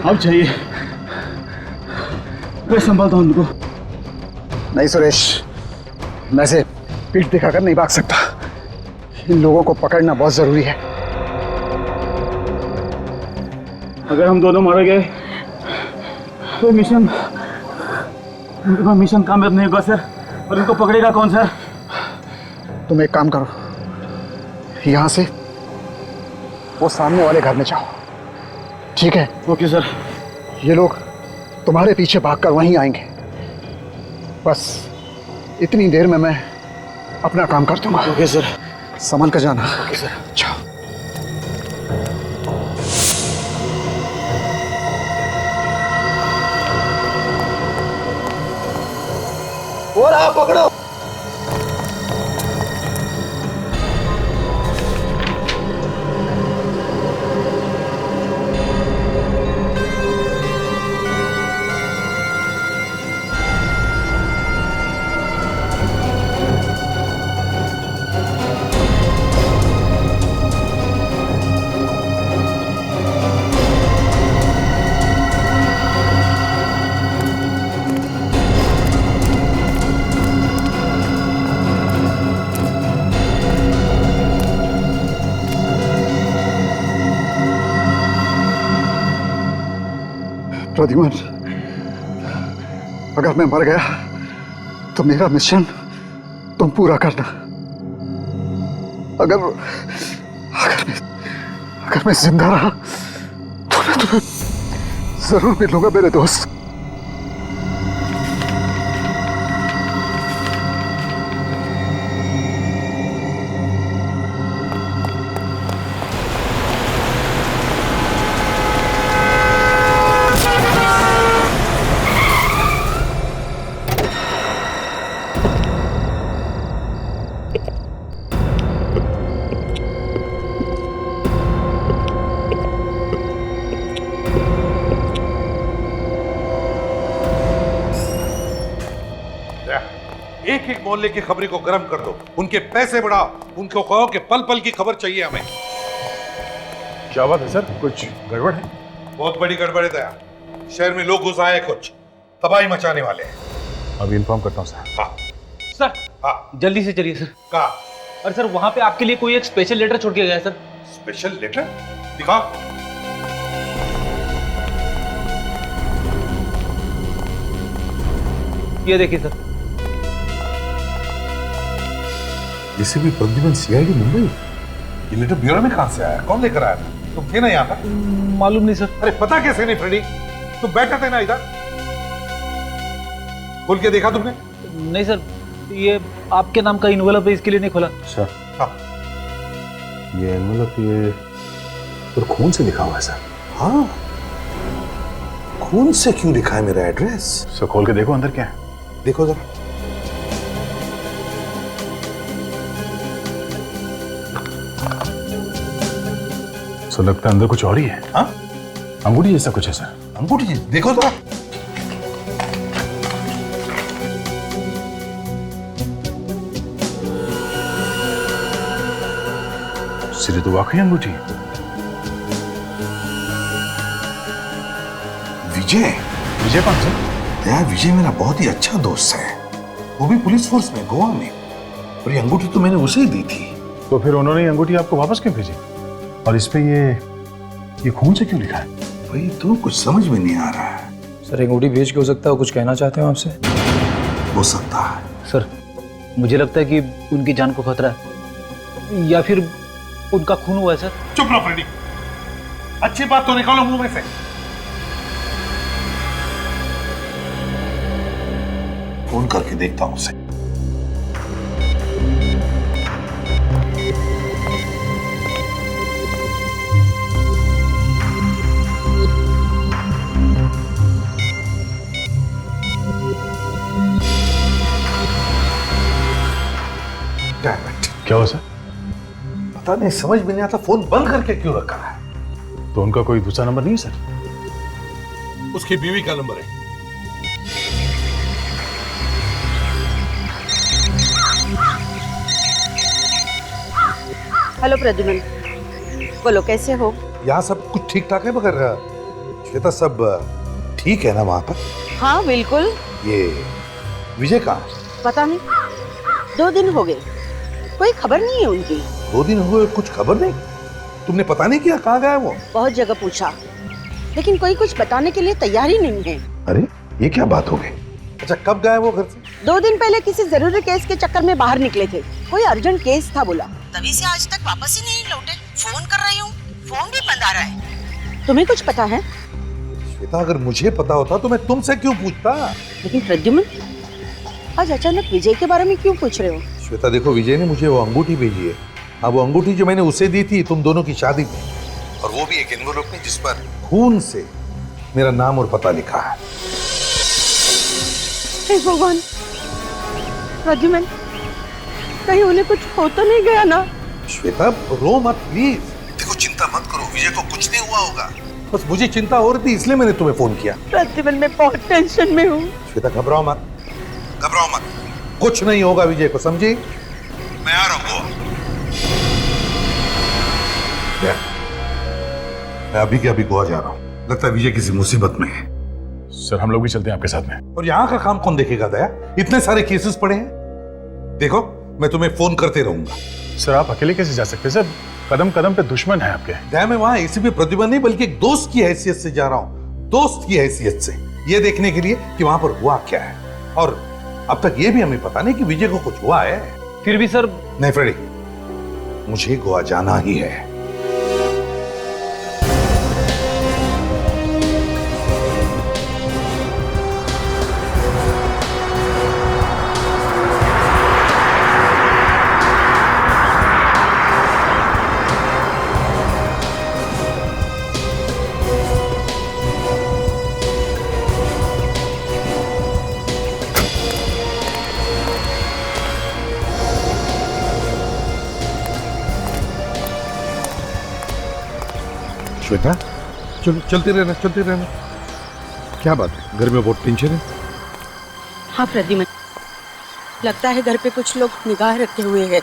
अब चाहिए, मैं संभालता हूं उनको। नहीं सुरेश, मैं से पीठ दिखाकर नहीं भाग सकता। इन लोगों को पकड़ना बहुत जरूरी है। अगर हम दोनों मारे गए तो मिशन कामयाब नहीं होगा सर। और इनको पकड़ेगा कौन सर? तुम एक काम करो, यहां से वो सामने वाले घर में जाओ, ठीक है? Okay sir. ये लोग तुम्हारे पीछे भागकर वहीं आएंगे। बस इतनी देर में मैं अपना काम कर दूंगा। Okay sir. संभल कर जाना। Okay sir. जाओ। और आप पकड़ो। प्रद्युमन, अगर मैं मर गया तो मेरा मिशन तुम पूरा करना। अगर मैं जिंदा रहा तो मैं तुम्हें जरूर मिलूंगा मेरे दोस्त। एक एक मोहल्ले की खबरी को गर्म कर दो, उनके पैसे बढ़ाओ, उनको कहो कि पल पल की खबर चाहिए हमें। क्या बात है सर, कुछ गड़बड़ है? बहुत बड़ी गड़बड़ है दया। शहर में लोग घुस आए, कुछ तबाही मचाने वाले हैं। अभी इन्फॉर्म करता हूँ सर। हाँ सर, हाँ, जल्दी से चलिए सर। कहा? और सर वहां पे आपके लिए कोई एक स्पेशल लेटर छोड़ के गया है सर। Special letter? दिखा। ये देखिए सर। इसे भी प्रद्युमन सीआईडी मुंबई। ये लेटर ब्यूरो में कहां से आया? कौन लेकर आया था? तुम थे ना यहाँ पर? मालूम नहीं सर। अरे पता कैसे नहीं फ्रेडी? तुम बैठे थे ना इधर? खोल के देखा तुमने? नहीं सर, ये आपके नाम का इन्वेलप है, इसके लिए नहीं खोला। सर हाँ ये एनवेलप ये पर खून से लिखा हुआ है सर। हाँ, खून से क्यों लिखा है मेरा एड्रेस? सर खोल के देखो अंदर क्या है। देखो जरा। सर लगता है अंदर कुछ और ही है। हाँ, अंगूठी जैसा कुछ है सर। अंगूठी जी, देखो जरा। सिरे तो वाकई अंगूठी है। विजय। विजय कौन सर? दया, विजय मेरा बहुत ही अच्छा दोस्त है, वो भी पुलिस फोर्स में, गोवा में। और ये अंगूठी तो मैंने उसे ही दी थी। तो फिर उन्होंने ये अंगूठी आपको वापस क्यों भेजी? और इस पे ये खून से क्यों लिखा है? भाई तो कुछ समझ में नहीं आ रहा है। सर अंगूठी भेज के हो सकता है कुछ कहना चाहते हो आपसे? हो सकता है। सर मुझे लगता है कि उनकी जान को खतरा है, या फिर उनका खून हुआ है सर। चुप रहो फ्रेडी, अच्छी बात तो निकालो मुंह में से। फोन करके देखता हूं उसे। क्या हुआ सर? पता नहीं, समझ में नहीं आता फोन बंद करके क्यों रखा है। तो उनका कोई दूसरा नंबर नहीं है सर? उसकी बीवी का नंबर है। हेलो प्रद्युमन, बोलो कैसे हो? यहाँ सब कुछ ठीक ठाक है, मगर श्वेता सब ठीक है ना वहां पर? हाँ बिल्कुल। ये विजय कहाँ है? पता नहीं, 2 दिन हो गए, कोई खबर नहीं है उनकी। 2 दिन हुए कुछ खबर नहीं? तुमने पता नहीं किया कहाँ गया वो? बहुत जगह पूछा, लेकिन कोई कुछ बताने के लिए तैयार ही नहीं है। अरे ये क्या बात हो गई? अच्छा कब गया वो घर से? 2 दिन पहले किसी जरूरी केस के चक्कर में बाहर निकले थे, कोई अर्जेंट केस था बोला, तभी से आज तक वापस ही नहीं लौटे। फोन कर रही हूँ, फोन भी बंद आ रहा है। तुम्हें कुछ पता है? श्वेता अगर मुझे पता होता तो मैं तुमसे क्यों पूछता? लेकिन प्रद्युम्न, आज अचानक विजय के बारे में क्यों पूछ रहे हो? श्वेता देखो, विजय ने मुझे वो अंगूठी भेजी है। हाँ, वो अंगूठी जो मैंने उसे दी थी तुम दोनों की शादी में, और वो भी एक एनवेलप में जिस पर खून से मेरा नाम और पता लिखा है। हे भगवान, प्रद्युम्न, कहीं उन्हें कुछ हो तो नहीं गया ना? श्वेता रो मत प्लीज। देखो चिंता मत करो, विजय को कुछ नहीं हुआ होगा। बस मुझे चिंता हो रही थी इसलिए मैंने तुम्हें फोन किया। प्रद्युम्न, मैं बहुत टेंशन में हूँ। श्वेता घबराओ मत, घबराओ मत, कुछ नहीं होगा विजय को, समझी? मैं आ रहा हूँ। मैं अभी के अभी गोवा जा रहा हूँ। लगता है विजय किसी मुसीबत में है। सर हम लोग भी चलते हैं आपके साथ में। और यहाँ का काम कौन देखेगा दया? इतने सारे केसेस पड़े हैं। देखो मैं तुम्हें फोन करते रहूंगा। सर आप अकेले कैसे जा सकते हैं सर? कदम कदम पे दुश्मन है आपके। दया मैं वहां एसीपी प्रद्युम्न नहीं बल्कि एक दोस्त की हैसियत से जा रहा हूँ, दोस्त की हैसियत से, ये देखने के लिए कि वहां पर हुआ क्या है। और अब तक ये भी हमें पता नहीं कि विजय को कुछ हुआ है। फिर भी सर। नहीं फ्रेडी, मुझे गोवा जाना ही है। श्वेता, चलो चलते रहना, चलते रहना। क्या बात है, घर में बहुत टेंशन है? हाँ प्रद्युम्न, लगता है घर पे कुछ लोग निगाह रखे हुए हैं।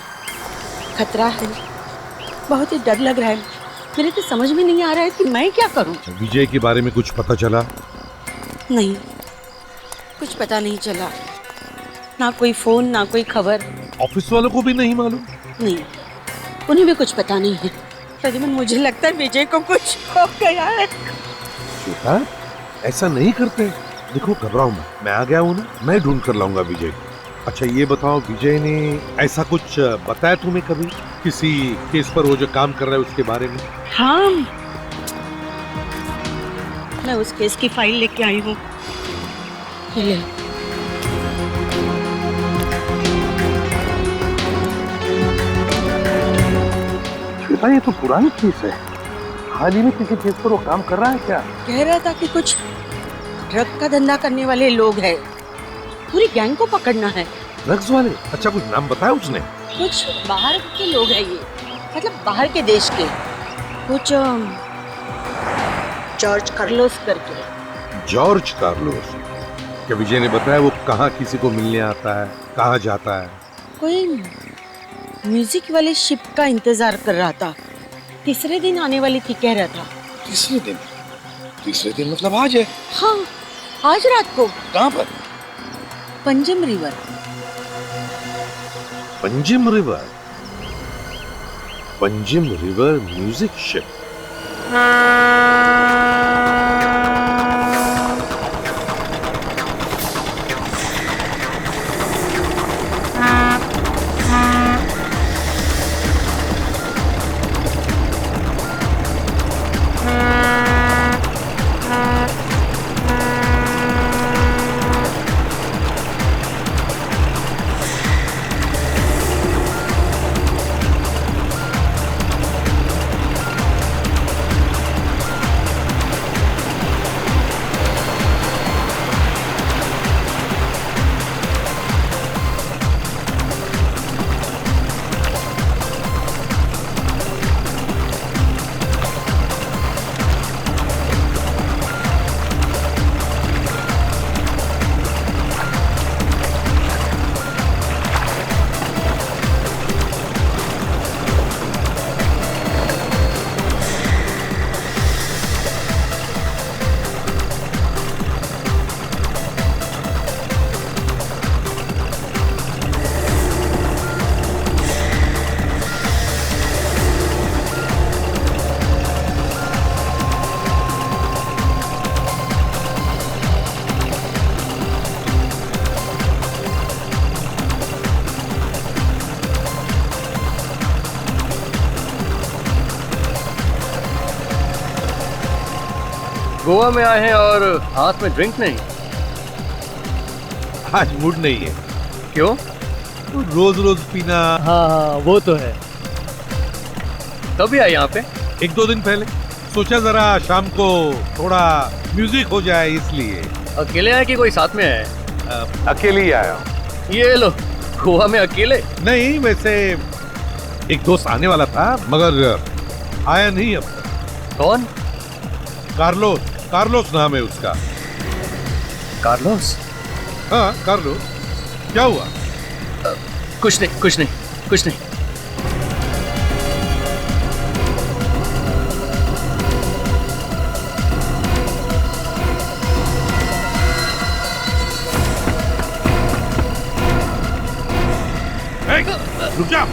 खतरा है, बहुत ही डर लग रहा है। मेरे तो समझ में नहीं आ रहा है कि मैं क्या करूं। विजय के बारे में कुछ पता चला? नहीं, कुछ पता नहीं चला, ना कोई फोन ना कोई खबर। ऑफिस वालों को भी नहीं मालूम? नहीं, उन्हें भी कुछ पता नहीं है। प्रद्युम्न, मुझे लगता है विजय को कुछ हो गया है। श्वेता, ऐसा नहीं करते। देखो घबराओ मत, मैं आ गया हूँ ना, मैं ढूंढ कर लाऊंगा विजय को। अच्छा ये बताओ, विजय ने ऐसा कुछ बताया तुम्हें कभी किसी केस पर, वो जो काम कर रहा है उसके बारे में? हाँ, मैं उस केस की फाइल लेके आई हूँ। ले। श्वेता ये तो पुरानी केस है, हाल ही में किसी केस पर वो काम कर रहा है क्या? कह रहा था कि कुछ ड्रग का धंधा करने वाले लोग हैं, पूरी गैंग को पकड़ना है। ड्रग्स वाले? अच्छा कुछ नाम बताया उसने? कुछ बाहर के लोग हैं ये, मतलब बाहर के देश के, कुछ जॉर्ज कार्लोस करके। George Carlos? क्या विजय ने बताया वो कहाँ किसी को मिलने आता है, कहाँ जाता है? कोई म्यूजिक वाले शिप का इंतजार कर रहा था, तीसरे दिन आने वाली थी कह रहा था। तीसरे दिन? तीसरे दिन मतलब आज है? हाँ, आज रात को। कहाँ पर? Panjim river. Panjim river? Panjim river music ship? Goa में आए हैं और हाथ में ड्रिंक नहीं? आज मूड नहीं है। क्यों? रोज रोज पीना। हाँ वो तो है। कभी आए यहाँ पे? 1-2 दिन पहले सोचा जरा शाम को थोड़ा म्यूजिक हो जाए, इसलिए। अकेले आए कि कोई साथ में है? अकेले ही आया। ये लो, गोवा में अकेले? नहीं, वैसे एक दोस्त आने वाला था मगर आया नहीं अब तक। कौन? कार्लोस। कार्लोस नाम है उसका। कार्लोस? हाँ कार्लोस। क्या हुआ? कुछ नहीं कुछ नहीं कुछ नहीं। रुक जा।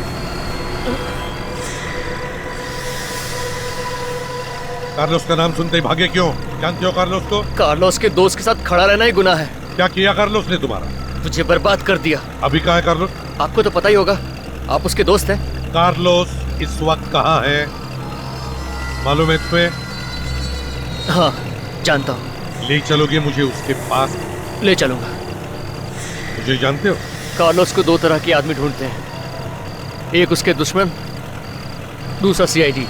कार्लोस का नाम सुनते ही भागे क्यों? जानते हो कार्लोस को? कार्लोस के दोस्त के साथ खड़ा रहना ही गुनाह है। क्या किया कार्लोस ने तुम्हारा? तुझे बर्बाद कर दिया। अभी कहाँ है कार्लोस? आपको तो पता ही होगा, आप उसके दोस्त हैं। कार्लोस इस वक्त कहाँ है मालूम है तुम्हें? हाँ जानता हूँ। ले चलोगे मुझे उसके पास? ले चलूंगा। मुझे जानते हो? कार्लोस को 2 तरह के आदमी ढूंढते हैं, एक उसके दुश्मन, दूसरा सीआईडी।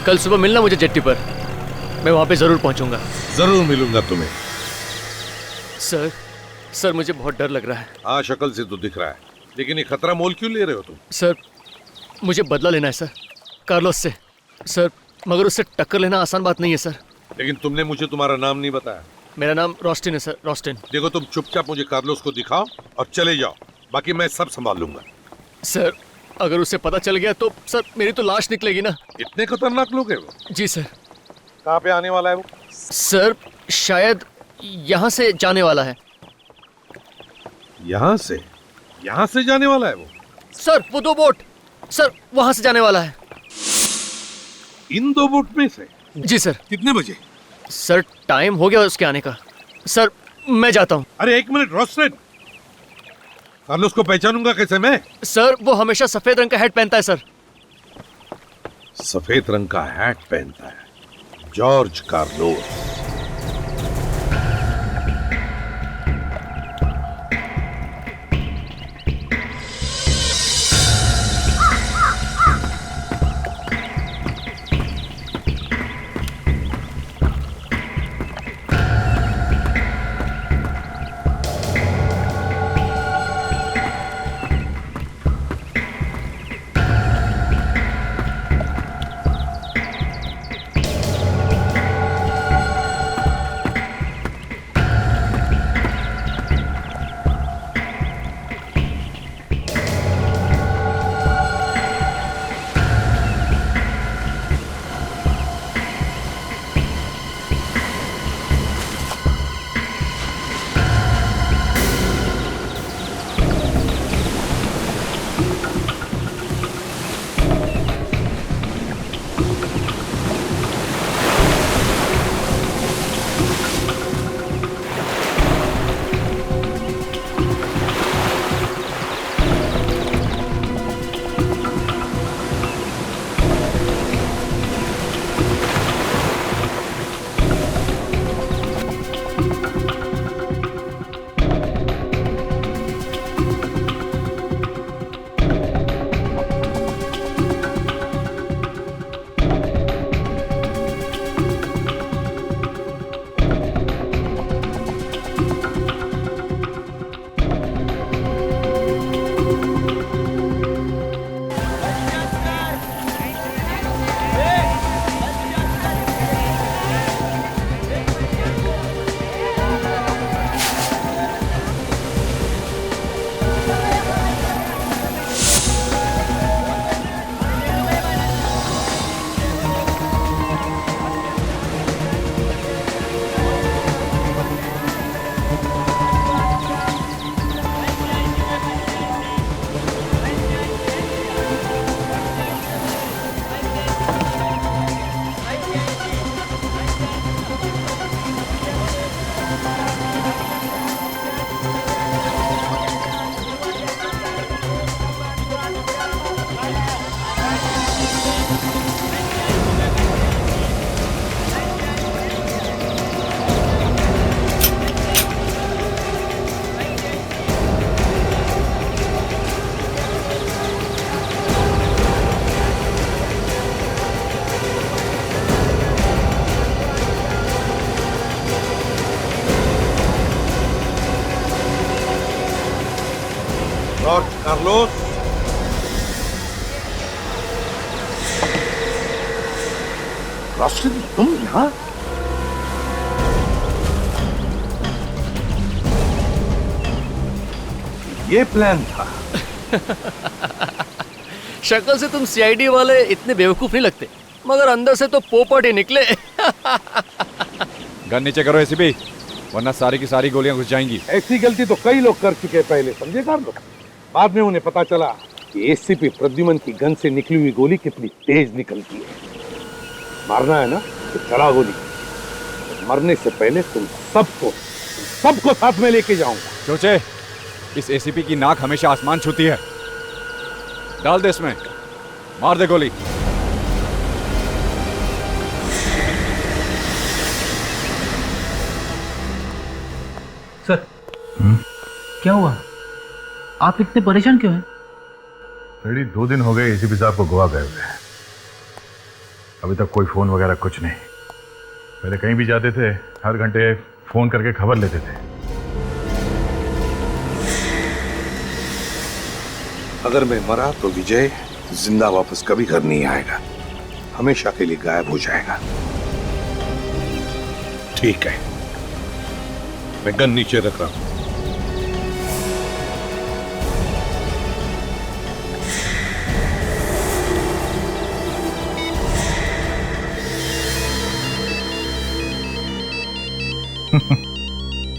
कल सुबह मिलना मुझे जेट्टी पर, मैं वहां पे जरूर पहुंचूंगा। जरूर मिलूंगा तुम्हें। सर मुझे बहुत डर लग रहा है। हाँ शक्ल से तो दिख रहा है, लेकिन ये खतरा मोल क्यों ले रहे हो तुम? सर मुझे बदला लेना है सर, कार्लोस से। सर मगर उससे टक्कर लेना आसान बात नहीं है सर। लेकिन तुमने मुझे तुम्हारा नाम नहीं बताया। मेरा नाम रोस्टिन है सर, रोस्टिन। देखो तुम चुपचाप मुझे कार्लोस को दिखाओ और चले जाओ, बाकी मैं सब संभाल लूंगा। सर अगर उसे पता चल गया तो सर मेरी तो लाश निकलेगी ना। इतने खतरनाक लोग हैं वो? जी सर। कहाँ पे आने वाला है वो? सर शायद यहाँ से जाने वाला है। यहाँ से? यहाँ से जाने वाला है वो? सर वो 2 बोट, सर वहां से जाने वाला है। इन 2 बोट में से? जी सर। कितने बजे? सर टाइम हो गया उसके आने का। सर मैं जाता हूँ। अरे 1 मिनट रोस्टेड, कार्लोस को पहचानूंगा कैसे मैं? सर वो हमेशा सफेद रंग का हैट पहनता है सर। सफेद रंग का हैट पहनता है? George Carlos. कार्लोस, रोशन, तुम यहाँ? ये प्लान था। शक्ल से तुम सीआईडी वाले इतने बेवकूफ नहीं लगते, मगर अंदर से तो पोपट ही निकले। गन नीचे करो एसीपी, वरना सारी की सारी गोलियां घुस जाएंगी। ऐसी गलती तो कई लोग कर चुके पहले, समझे कार्लो? बाद में उन्हें पता चला कि एसीपी प्रद्युमन की गन से निकली हुई गोली कितनी तेज निकलती है। मारना है ना तो चला गोली। मरने से पहले तुम सबको साथ में लेके जाऊंगा। सोचे, इस एसीपी की नाक हमेशा आसमान छूती है। डाल दे इसमें, मार दे गोली। सर, क्या हुआ? आप इतने परेशान क्यों हैं? रेडी 2 दिन हो गए एसीपी साहब को गोवा गए हुए। अभी तक कोई फोन वगैरह कुछ नहीं। पहले कहीं भी जाते थे, हर घंटे फोन करके खबर लेते थे। अगर मैं मरा तो विजय जिंदा वापस कभी घर नहीं आएगा, हमेशा के लिए गायब हो जाएगा। ठीक है, मैं गन नीचे रख रहा हूं।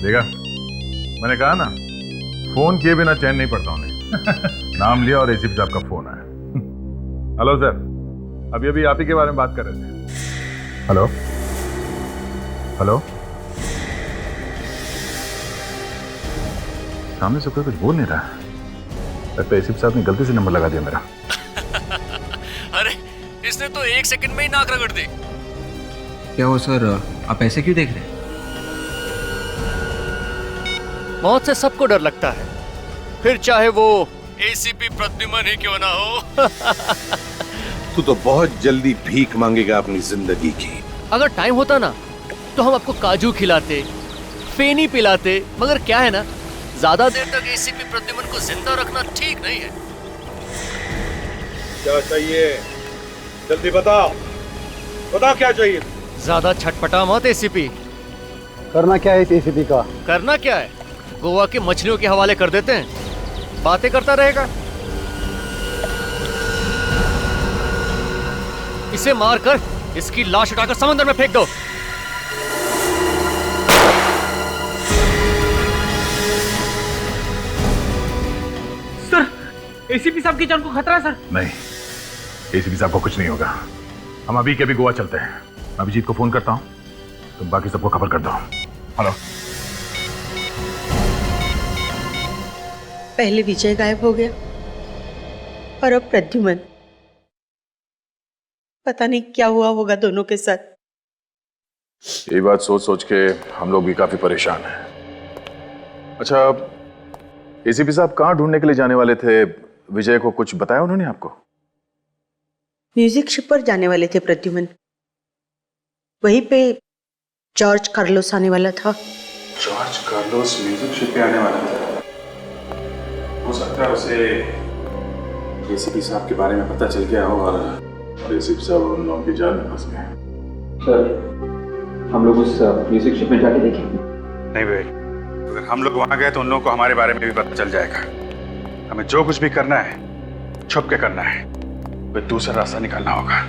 देखा, मैंने कहा ना, फोन किए बिना चैन नहीं पड़ता उन्हें। नाम लिया और एसीपी साहब का फोन आया। हेलो सर, अभी अभी आप ही के बारे में बात कर रहे थे। हेलो हेलो, सामने से कोई कुछ बोल नहीं रहा। लगता है एसीपी साहब ने गलती से नंबर लगा दिया मेरा। अरे, इसने तो 1 सेकंड में ही नाक रगड़ दी। क्या हो सर, आप ऐसे क्यों देख रहे हैं? मौत से सबको डर लगता है, फिर चाहे वो एसीपी प्रद्युमन ही क्यों ना हो। तू तो बहुत जल्दी भीख मांगेगा अपनी जिंदगी की। अगर टाइम होता ना तो हम आपको काजू खिलाते, फेनी पिलाते, मगर क्या है ना, ज्यादा देर तक एसीपी प्रद्युमन को जिंदा रखना ठीक नहीं है। क्या चाहिए? जल्दी बताओ, बताओ क्या चाहिए? ज्यादा छटपटा मत एसीपी। करना क्या है इस एसीपी का? करना क्या है, गोवा की मछलियों के हवाले कर देते हैं, बातें करता रहेगा। इसे मारकर इसकी लाश उठाकर समंदर में फेंक दो। सर, एसीपी साहब की जान को खतरा है सर। नहीं, एसीपी साहब को कुछ नहीं होगा। हम अभी के अभी गोवा चलते हैं। अभिजीत को फोन करता हूं, तुम बाकी सबको खबर कर दो। हेलो। पहले विजय गायब हो गया और अब प्रद्युमन। पता नहीं क्या हुआ होगा दोनों के साथ। ये बात सोच सोच के हम लोग भी काफी परेशान हैं। अच्छा, एसीपी साहब कहाँ ढूंढने के लिए जाने वाले थे? विजय को कुछ बताया उन्होंने आपको? म्यूजिक शिप पर जाने वाले थे प्रद्युमन। वहीं पे जॉर्ज कार्लोस आने वाला था। जॉर्ज कार्लोस म्यूजिक शिप पे आने वाला था। हो सकता है उसे एसीपी साहब के बारे में पता चल गया हो और एसीपी साहब उन लोगों की जाल में फंस गए। सर, हम लोग उस म्यूजिक शिप में जाके देखेंगे। नहीं भाई, अगर हम लोग वहां गए तो उन लोगों को हमारे बारे में भी पता चल जाएगा। हमें जो कुछ भी करना है छुप के करना है, कोई दूसरा रास्ता निकालना होगा।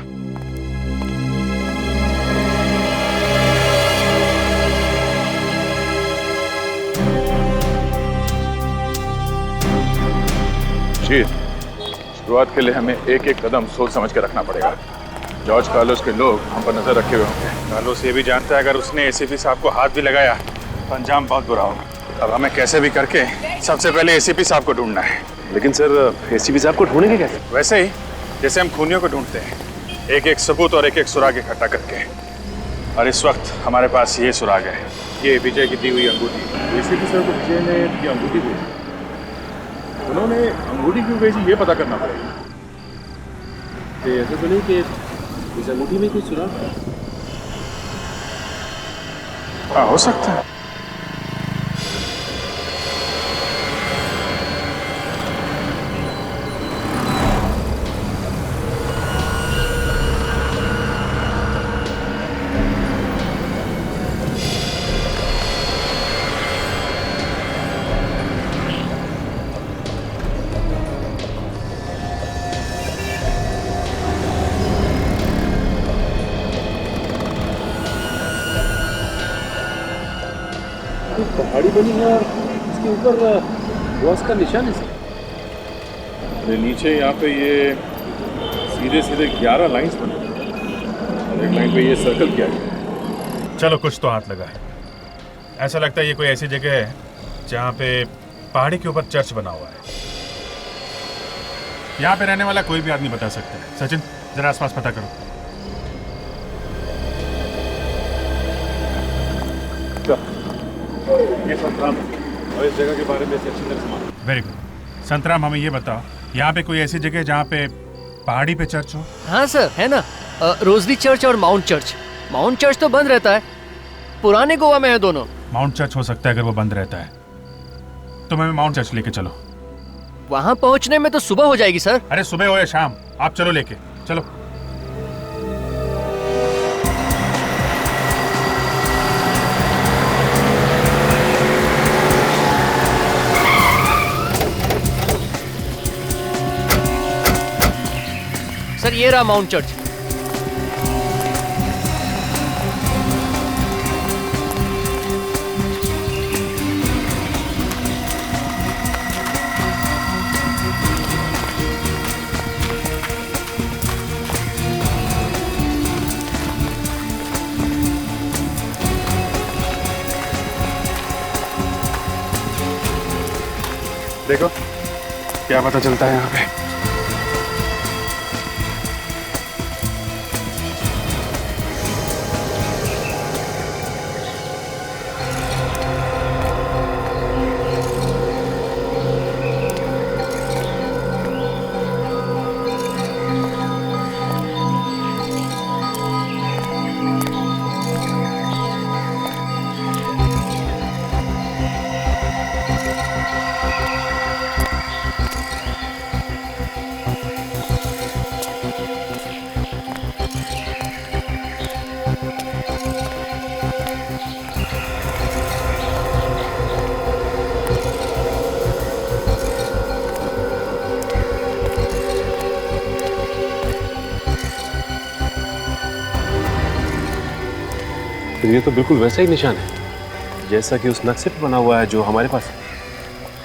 शुरुआत के लिए हमें एक एक कदम सोच समझ के रखना पड़ेगा। जॉर्ज कार्लोस के लोग हम पर नजर रखे हुए होंगे। कार्लोस ये भी जानता है अगर उसने एसीपी साहब को हाथ भी लगाया तो अंजाम बहुत बुरा होगा। अब हमें कैसे भी करके सबसे पहले एसीपी साहब को ढूंढना है। लेकिन सर, एसीपी साहब को ढूंढेंगे कैसे? वैसे ही जैसे हम खूनियों को ढूंढते हैं, एक एक सबूत और एक एक सुराग इकट्ठा करके। और इस वक्त हमारे पास ये सुराग है, ये विजय की दी हुई अंगूठी। एसीपी साहब को विजय ने ये अंगूठी दी, उन्होंने अंगूठी क्यों भेजी ये पता करना पड़ेगा। ऐसा तो नहीं कि इस अंगूठी में कोई सुराग है? हाँ, हो सकता है। पहाड़ी बनी है और इसके ऊपर वॉस का निशान है सर। अरे नीचे यहाँ पे ये सीधे सीधे 11 लाइंस बने और एक लाइन पे ये सर्कल किया गया। चलो कुछ तो हाथ लगा है। ऐसा लगता है ये कोई ऐसी जगह है जहाँ पे पहाड़ी के ऊपर चर्च बना हुआ है। यहाँ पे रहने वाला कोई भी आदमी बता सकता है। सचिन जरा आसपास पता करो। ये संतराम और इस जगह के बारे में अच्छी तरह समझ। Very good. संतराम, हमें ये बताओ, यहाँ पे कोई ऐसी जगह है जहाँ पे पहाड़ी पे चर्च हो? हाँ सर, है ना। रोजरी चर्च और माउंट चर्च। माउंट चर्च तो बंद रहता है, पुराने गोवा में है दोनों। माउंट चर्च हो सकता है अगर वो बंद रहता है तो हमें माउंट चर्च लेके चलो। वहां पहुंचने में तो सुबह हो जाएगी सर। अरे सुबह हो या शाम, आप चलो लेके चलो। सर ये रहा माउंट चर्च। देखो क्या पता चलता है यहाँ पे। तो ये तो बिल्कुल वैसा ही निशान है जैसा कि उस नक्शे पे बना हुआ है जो हमारे पास है।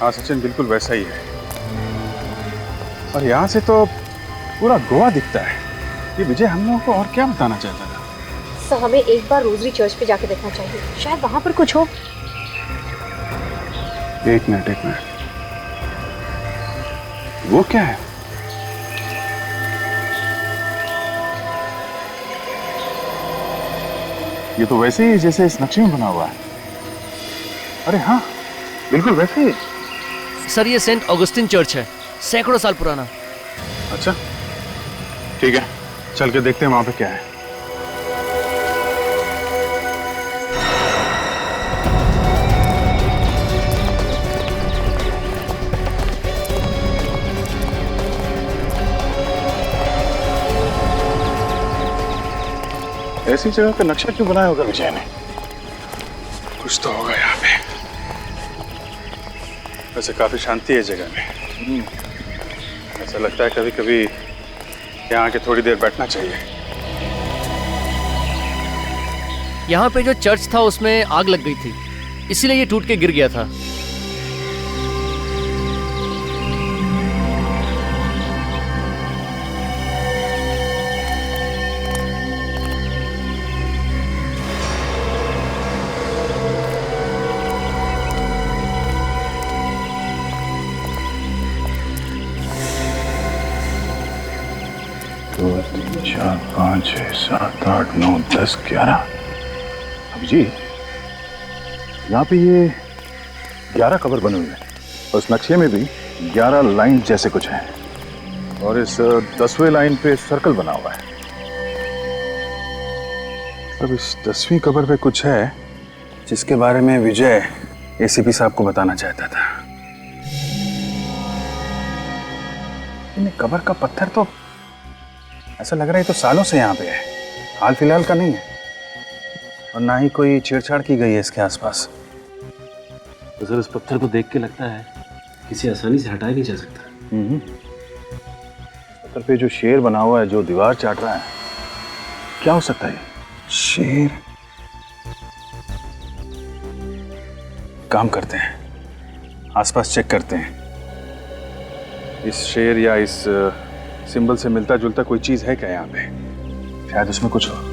हाँ सचिन, बिल्कुल वैसा ही है। और यहाँ से तो पूरा गोवा दिखता है। ये विजय हम लोगों को और क्या बताना चाहता था? सर हमें एक बार रोजरी चर्च पे जाके देखना चाहिए, शायद वहां पर कुछ हो। एक मिनट। वो क्या है? ये तो वैसे ही जैसे इस नक्शे में बना हुआ है। अरे हाँ, बिल्कुल वैसे ही। सर ये सेंट ऑगस्टिन चर्च है, सैकड़ों साल पुराना। अच्छा ठीक है, चल के देखते हैं वहां पे क्या है। ऐसी जगह का नक्शा क्यों बनाया होगा विजय ने? कुछ तो होगा यहाँ पे। वैसे काफी शांति है जगह में। ऐसा लगता है कभी कभी यहाँ आके थोड़ी देर बैठना चाहिए। यहाँ पे जो चर्च था उसमें आग लग गई थी, इसीलिए ये टूट के गिर गया था। दो, तीन, चार, 5, 6, 7, 8, 9, 10, 11। अभी यहाँ पे ये 11 कबर बने हुए हैं और इस नक्शे में भी 11 लाइन जैसे कुछ हैं और इस 10वें लाइन पे सर्कल बना हुआ है। अब इस 10वीं कबर पे कुछ है जिसके बारे में विजय एसीपी साहब को बताना चाहता था। इन कबर का पत्थर तो ऐसा लग रहा है तो सालों से यहाँ पे है, हाल फिलहाल का नहीं है और ना ही कोई छेड़छाड़ की गई है इसके आसपास। तो सर इस पत्थर को देख के लगता है किसी आसानी से हटाया नहीं जा सकता। पत्थर पे जो शेर बना हुआ है जो दीवार चाट रहा है, क्या हो सकता है? शेर काम करते हैं, आसपास चेक करते हैं। इस शेर या इस सिंबल से मिलता जुलता कोई चीज है क्या यहाँ पे? शायद उसमें कुछ हो।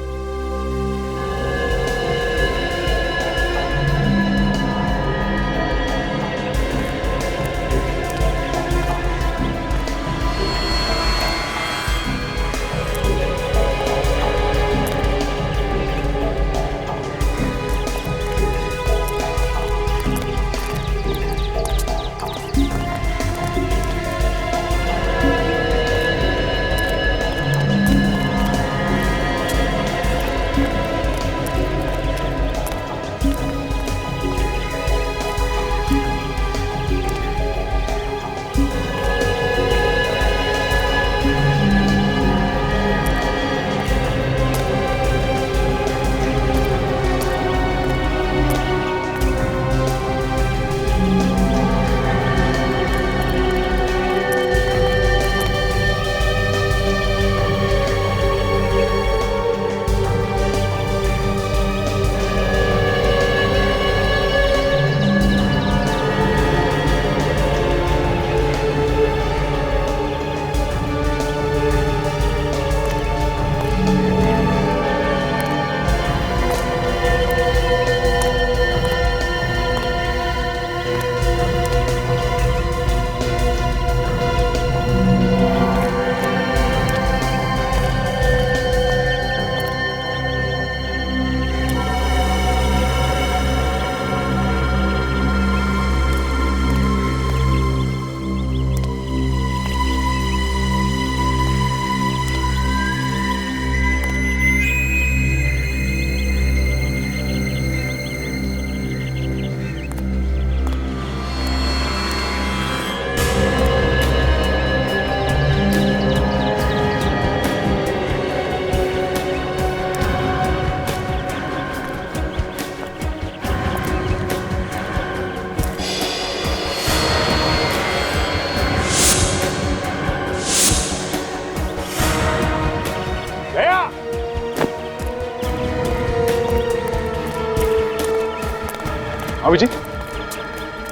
अभी जी,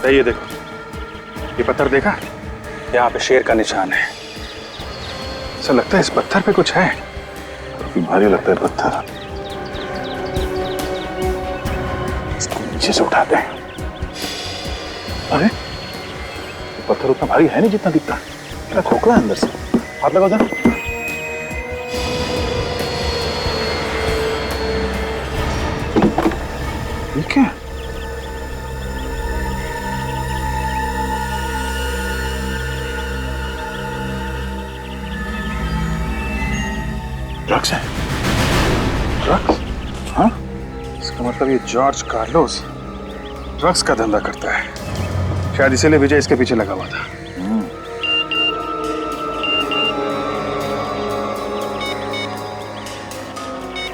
ये देखो, ये पत्थर देखा? यहाँ पे शेर का निशान है। ऐसा लगता है इस पत्थर पे कुछ है। काफी भारी लगता है पत्थर। इसको नीचे से उठाते हैं। अरे ये पत्थर उतना भारी है नहीं जितना दिखता है। क्या खोखला है अंदर से। हाथ लगाओ जरा। ठीक है, ड्रग्स है। ड्रग्स? हाँ, इसका मतलब ये जॉर्ज कार्लोस ड्रग्स का धंधा करता है। शायद इसीलिए विजय इसके पीछे लगा हुआ था।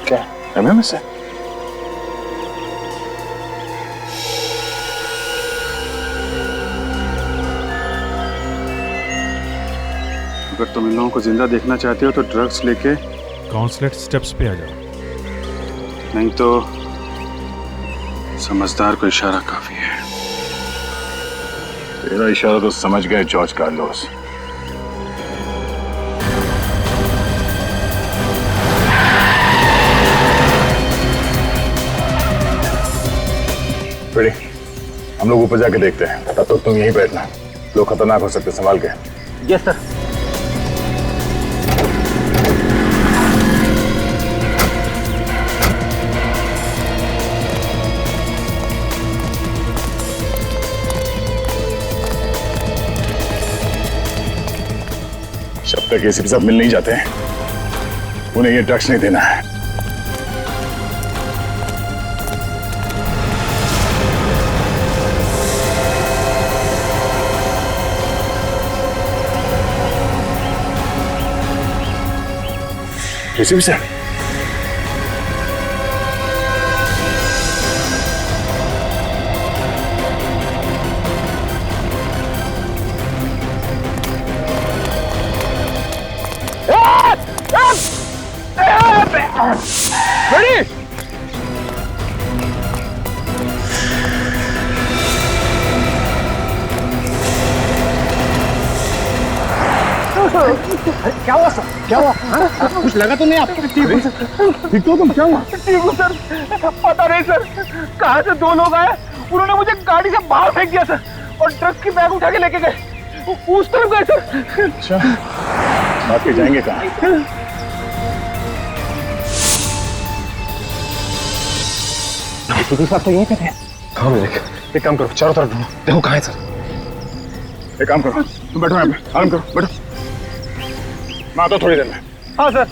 क्या एमएम से? अगर तुम इन लोगों को जिंदा देखना चाहते हो तो ड्रग्स लेके काउंसलेट स्टेप्स पे आ जाओ। नहीं तो समझदार को इशारा काफी है। तेरा इशारा तो समझ गए जॉर्ज कार्लोस। फ्रेडी, हम लोग ऊपर जाके देखते हैं। तब तक तुम यहीं बैठना। लोग खतरनाक हो सकते, संभाल के। Yes sir. जब तक एसीपी साहब मिल नहीं जाते हैं उन्हें ये ड्रग्स नहीं देना है। एसीपी साहब, क्या हुआ? कुछ लगा तो नहीं आपको? ठीक तो तुम, क्या हुआ? ठीक हूँ सर। पता नहीं सर कहाँ से दो लोग आए, उन्होंने मुझे गाड़ी से बाहर फेंक दिया सर और ड्रग्स की बैग उठा के लेके गए। उस तरफ गए सर। अच्छा, बात के जाएंगे कहाँ? साहब तो यहीं पे थे। हाँ मेरे, एक काम करो, चारों तरफ ढूंढो, देखो कहाँ है सर। एक काम करो, तुम बैठो यहाँ पे, आराम करो, बैठो। मैं आता हूँ थोड़ी देर में। हाँ सर।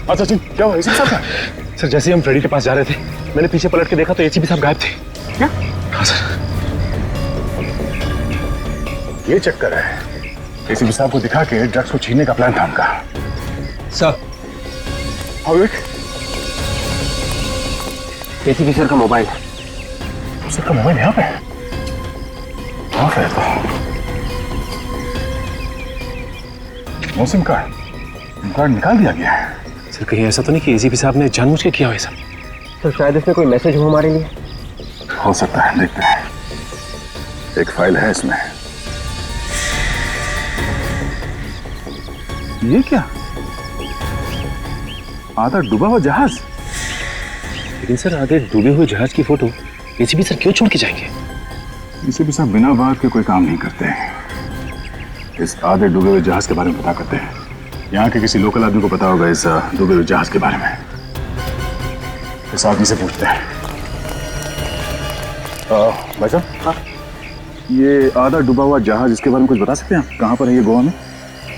हाँ सचिन, क्या हुआ? एसीपी साहब का? सर जैसे ही हम फ्रेडी के पास जा रहे थे, मैंने पीछे पलट के देखा तो एसीपी साहब गायब थे। क्या? हाँ सर। ये चक्कर है, एसीपी साहब को दिखा के ड्रग्स को छीनने का प्लान था उनका। सर, हाँ विवेक, एसीपी सर का मोबाइल। सर का मोबाइल यहाँ पे? हाँ फिर तो मौसम कार्ड निकाल दिया गया है। सर कहीं ऐसा तो नहीं कि एसीपी साहब ने जानबूझ के किया हो सब? तो शायद इसमें कोई मैसेज हो हमारे लिए। हो सकता है, देखते हैं। एक फाइल है इसमें। ये क्या? आधा डूबा हुआ जहाज। लेकिन सर आधे डूबे हुए जहाज की फोटो एसीपी सर क्यों छोड़ के जाएंगे? एसीपी साहब बिना बात के कोई काम नहीं करते। इस आधे डूबे हुए जहाज के बारे में पता करते हैं। यहाँ के किसी लोकल आदमी को पता होगा इस डूबे हुए जहाज के बारे में। इस आदमी से पूछते हैं। भाई साहब, हाँ? ये आधा डूबा हुआ जहाज, इसके बारे में कुछ बता सकते हैं आप? कहाँ पर है ये गोवा में?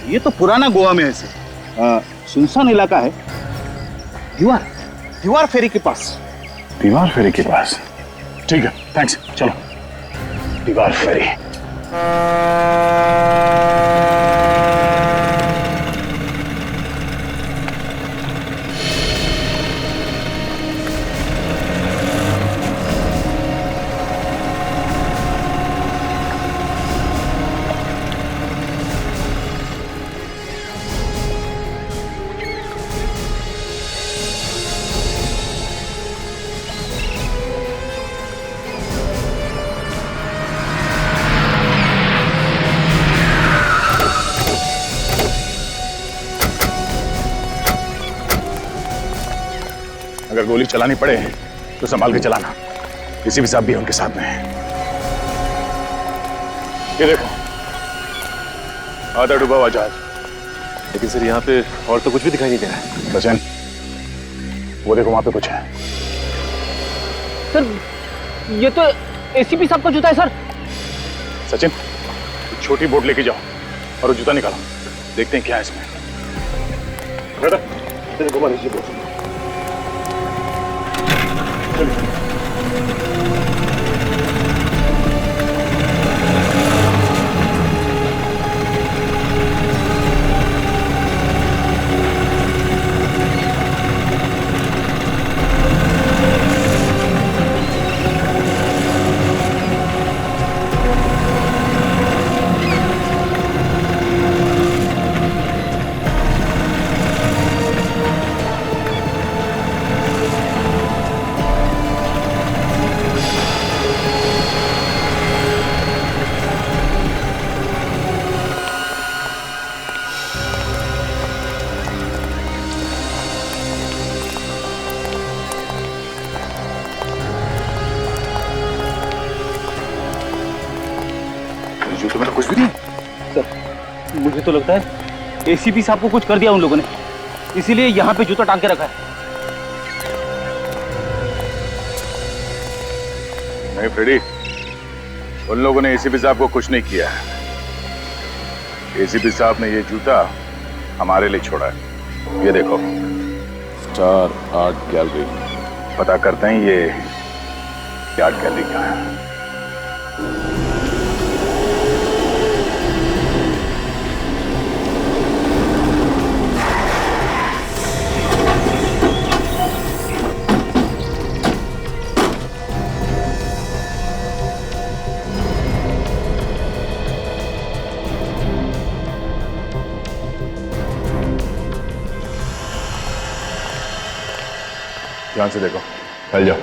ये तो पुराना गोवा में है सर। सुनसान इलाका है। दीवार फेरी के पास। दीवार फेरी के पास? ठीक है, थैंक्स, चलो। दीवार फेरी। अगर गोली चलानी पड़े तो संभाल के चलाना। किसी भी साहब भी उनके साथ में है। ये देखो, आधा डूबा हुआ जहाज। लेकिन सर यहाँ पे और तो कुछ भी दिखाई नहीं दे रहा है। सचिन, वो देखो वहां पे कुछ है। सर ये तो एसीपी साहब का जूता है सर। सचिन, छोटी बोट लेके जाओ और वो जूता निकालो, देखते हैं क्या है इसमें। बेटा, घुमा लीजिए बोट। तो मेरा कुछ भी नहीं। सर मुझे तो लगता है एसीपी साहब को कुछ कर दिया उन लोगों ने, इसीलिए यहाँ पे जूता टांग के रखा है। नहीं फ्रेडी, उन लोगों ने एसीपी साहब को कुछ नहीं किया। एसीपी साहब ने ये जूता हमारे लिए छोड़ा है। ये देखो, स्टार आर्ट गैलरी। पता करते हैं ये आर्ट गैलरी कहाँ है। ध्यान से देखो, फैल जाओ।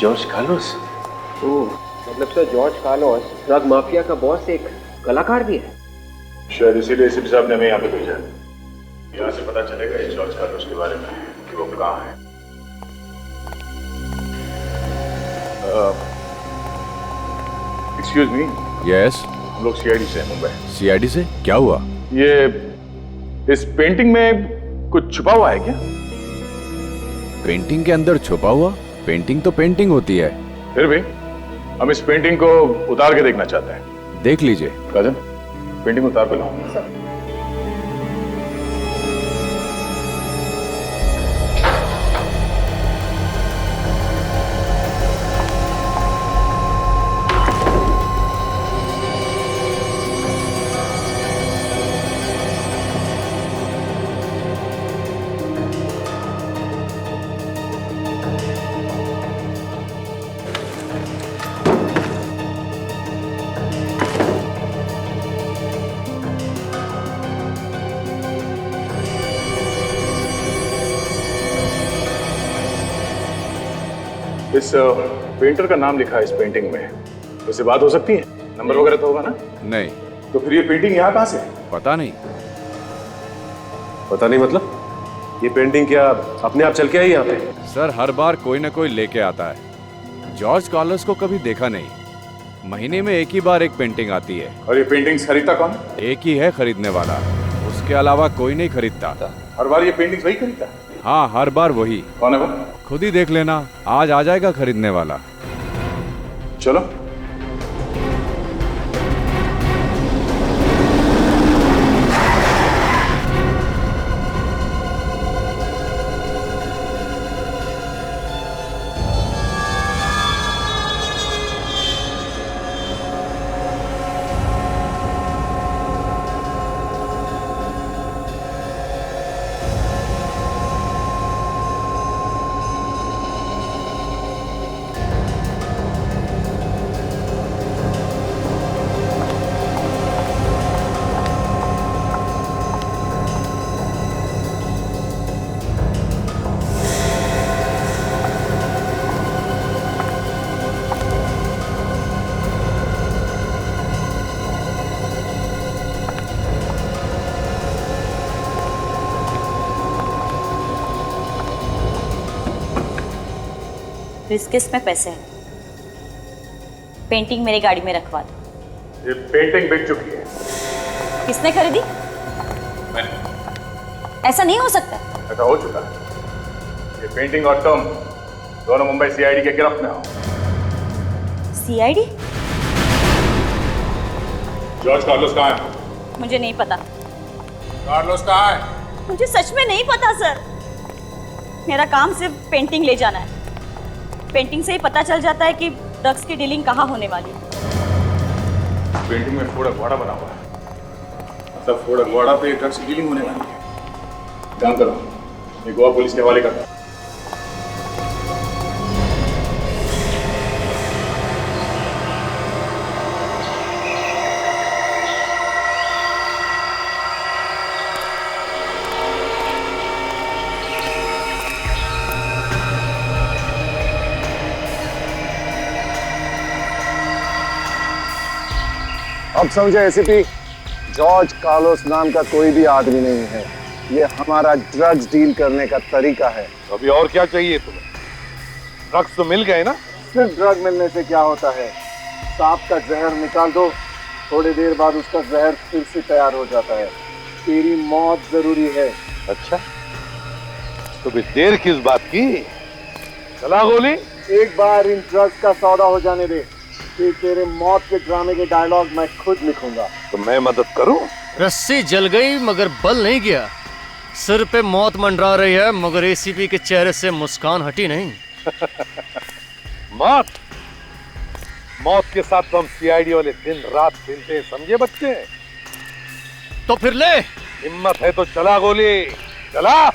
George Carlos? ओह, मतलब sir George Carlos drug mafia का बॉस एक कलाकार भी है। शायद इसीलिए एसीपी साहब ने हमें यहाँ पे भेजा है। यहाँ से पता चलेगा इस जॉर्ज कार्लोस के बारे में कि वो कहाँ है। Excuse me. यस। हम लोग सीआईडी से हैं, मुंबई। सीआईडी से? क्या हुआ? ये इस पेंटिंग में कुछ छुपा हुआ है क्या? पेंटिंग के अंदर छुपा हुआ? पेंटिंग तो पेंटिंग होती है। फिर भी हम इस पेंटिंग को उतार के देखना चाहते हैं। देख लीजिए। राजन, पेंटिंग उतार के लाओ। इस पेंटर का नाम लिखा है इस पेंटिंग में। उससे बात हो सकती है? नंबर वगैरह तो होगा ना? नहीं। तो फिर ये पेंटिंग यहाँ कहाँ से है? पता नहीं। पता नहीं मतलब? ये पेंटिंग क्या अपने आप चल के आई यहाँ पे? सर हर बार कोई ना कोई लेके आता है। जॉर्ज कार्लोस को कभी देखा नहीं। महीने में एक ही बार एक पेंटिंग आती है। और ये पेंटिंग्स खरीदता कौन? एक ही है खरीदने वाला, उसके अलावा कोई नहीं खरीदता। हर बार ये पेंटिंग्स वही खरीदता? हाँ, हर बार वही। कौन है वो? खुद ही देख लेना, आज आ जाएगा खरीदने वाला। चलो। ब्रिस्किस में पैसे हैं। पेंटिंग मेरी गाड़ी में रखवा दो। ये पेंटिंग बिक चुकी है। किसने खरीदी? मैंने। ऐसा नहीं हो सकता। ऐसा हो चुका है। ये पेंटिंग और तुम दोनों मुंबई सीआईडी के गिरफ्त में हो। सीआईडी? जॉर्ज कार्लोस कहाँ है? मुझे नहीं पता। कार्लोस कहाँ है? मुझे सच में नहीं पता सर। मेरा काम सिर्फ पेंटिंग ले जाना है। पेंटिंग से ही पता चल जाता है कि ड्रग्स की डीलिंग कहाँ होने वाली है। पेंटिंग में फोड़ा घोड़ा बना हुआ है। मतलब फोड़ा घोड़ा पे ड्रग्स की डीलिंग होने वाली है। काम करो, ये गोवा पुलिस के हवाले करता। अब समझे एसीपी, जॉर्ज कार्लोस नाम का कोई भी आदमी नहीं है। ये हमारा ड्रग्स डील करने का तरीका है। अभी और क्या चाहिए तुम्हें? ड्रग्स तो मिल गए ना? सिर्फ ड्रग मिलने से क्या होता है, सांप का जहर निकाल दो, थोड़ी देर बाद उसका जहर फिर से तैयार हो जाता है। तेरी मौत जरूरी है। अच्छा, तो भी देर किस बात की? चला गोली। एक बार इन ड्रग्स का सौदा हो जाने दे, फिर तेरे मौत के ड्रामे के डायलॉग मैं खुद लिखूंगा। तो मैं मदद करूं? रस्सी जल गई मगर बल नहीं गया। सिर पे मौत मंडरा रही है मगर एसीपी के चेहरे से मुस्कान हटी नहीं। मौत मौत के साथ तो हम सीआईडी वाले दिन रात खेलते हैं, समझे बच्चे? तो फिर ले। हिम्मत है तो चला गोली, चला।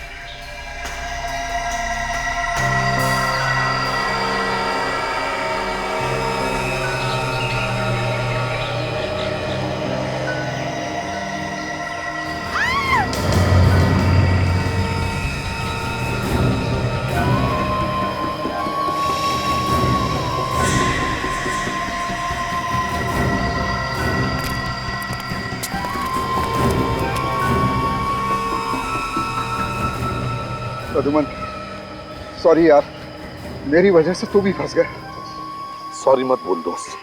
प्रद्युमन, सॉरी यार, मेरी वजह से तू भी फंस गया। सॉरी मत बोल दोस्त,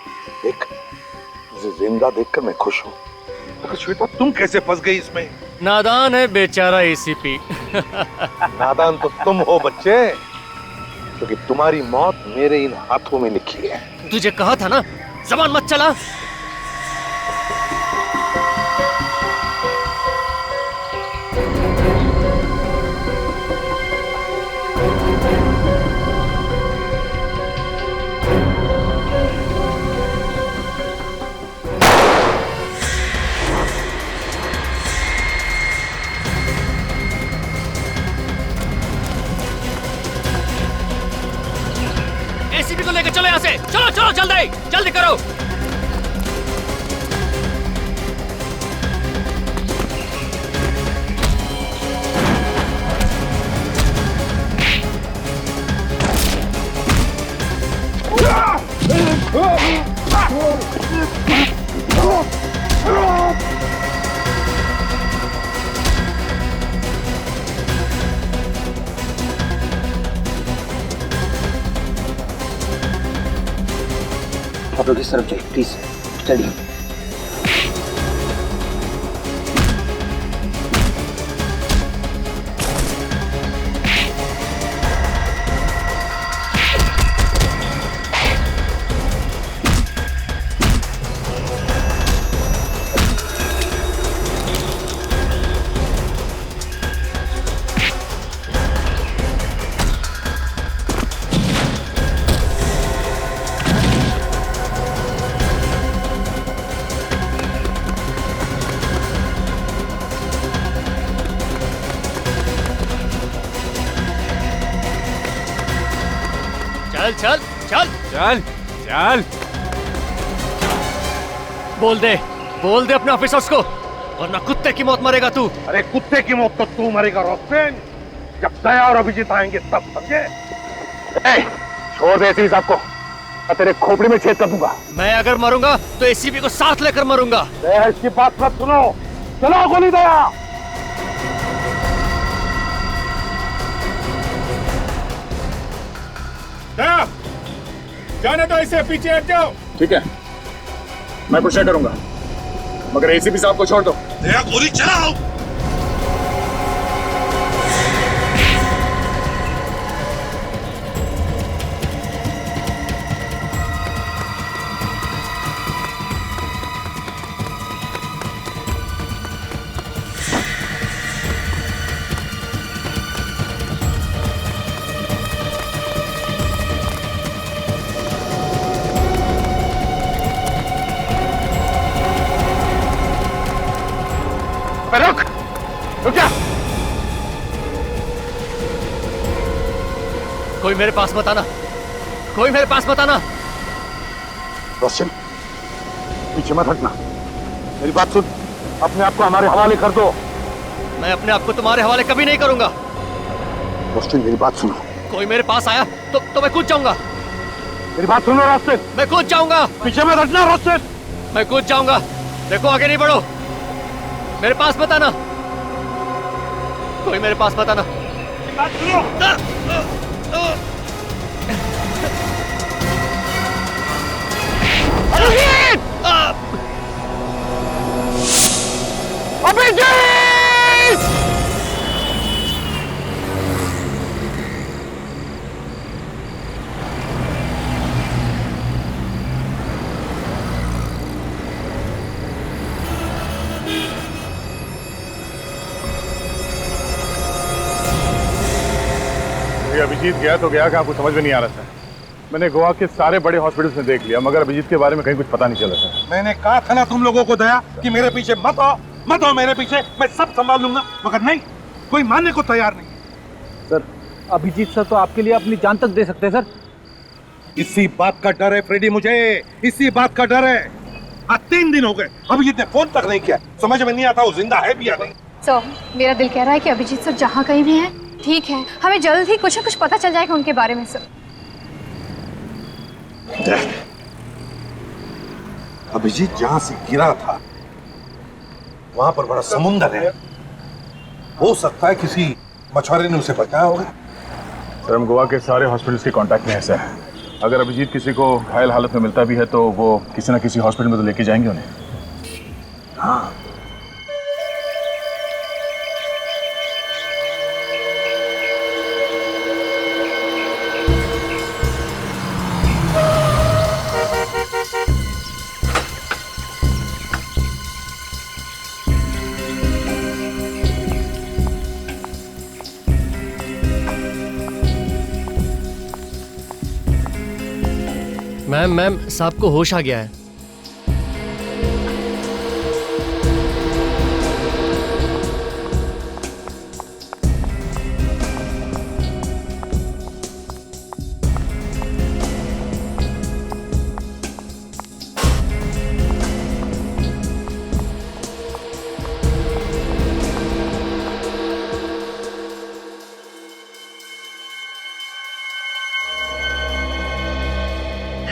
देख तुझे जिंदा देखकर मैं खुश हूँ। मगर श्वेता, तुम कैसे फंस गई इसमें? नादान है बेचारा एसीपी। नादान तो तुम हो बच्चे, क्योंकि तुम्हारी मौत मेरे इन हाथों में लिखी है। तुझे कहा था ना, जबान मत चला। एसीपी को लेकर चलो यहाँ से, चलो चलो जल्दी जल्दी करो। आप लोग इस तरफ जाइए प्लीज, चलिए। चल चल चल चल चल। बोल दे अपने ऑफिसर्स को, वरना कुत्ते की मौत मरेगा तू। अरे कुत्ते की मौत तो तू मरेगा रोस्टेन, जब दया और अभिजीत आएंगे तब, समझे? छोड़ दे एसीपी साहब को, मैं तेरे खोपड़ी में छेद कर दूंगा। मैं अगर मरूंगा तो एसीपी को साथ लेकर मरूंगा। दया इसकी बात मत सुनो, चलो गोली दया। दया, जाने दो इसे, पीछे हट जाओ। ठीक है, मैं कुछ नहीं करूंगा, मगर एसीपी साहब को छोड़ दो। दया, गोली चलाओ। रुक जा। कोई मेरे पास मत आना, कोई मेरे पास मत आना। रोशन, पीछे मत हटना, मेरी बात सुन, अपने आप को हमारे हवाले कर दो। मैं अपने आप को तुम्हारे हवाले कभी नहीं करूंगा। रोशन, मेरी बात सुनो। कोई मेरे पास आया तो मैं कूद जाऊंगा। मेरी बात सुनो रोशन। मैं कूद जाऊंगा। पीछे मत हटना रोशन। मैं कूद जाऊंगा। देखो आगे नहीं बढ़ो, मेरे पास मत आना, कोई मेरे पास मत आना। बात सुनो। अभिजीत! ये अभिजीत गया तो गया, कि आपको समझ में नहीं आ रहा था। मैंने गोवा के सारे बड़े हॉस्पिटल्स में देख लिया, मगर अभिजीत के बारे में कहीं कुछ पता नहीं चला था। मैंने कहा था ना तुम लोगों को दया कि मेरे पीछे मत आओ मेरे पीछे, मैं सब संभाल लूंगा, मगर नहीं, कोई मानने को तैयार नहीं। सर, अभिजीत सर तो आपके लिए अपनी जान तक दे सकते हैं सर। इसी बात का डर है फ्रेडी, मुझे इसी बात का डर है। आज 3 दिन हो गए, अभिजीत ने फोन तक नहीं किया। समझ में नहीं आता वो जिंदा है भी या नहीं। सर, मेरा दिल कह रहा है कि अभिजीत सर जहाँ कहीं भी हैं ठीक है, हमें जल्द ही कुछ न कुछ पता चल जाएगा उनके बारे में। सर, अभिजीत जहां से गिरा था वहां पर बड़ा समुंदर है, हो सकता है किसी मछुआरे ने उसे बचाया होगा। सर, हम गोवा के सारे हॉस्पिटल्स के कांटेक्ट में है सर। अगर अभिजीत किसी को घायल हालत में मिलता भी है तो वो किसी ना किसी हॉस्पिटल में तो लेके जाएंगे उन्हें। हाँ, मैम साहब को होश आ गया है।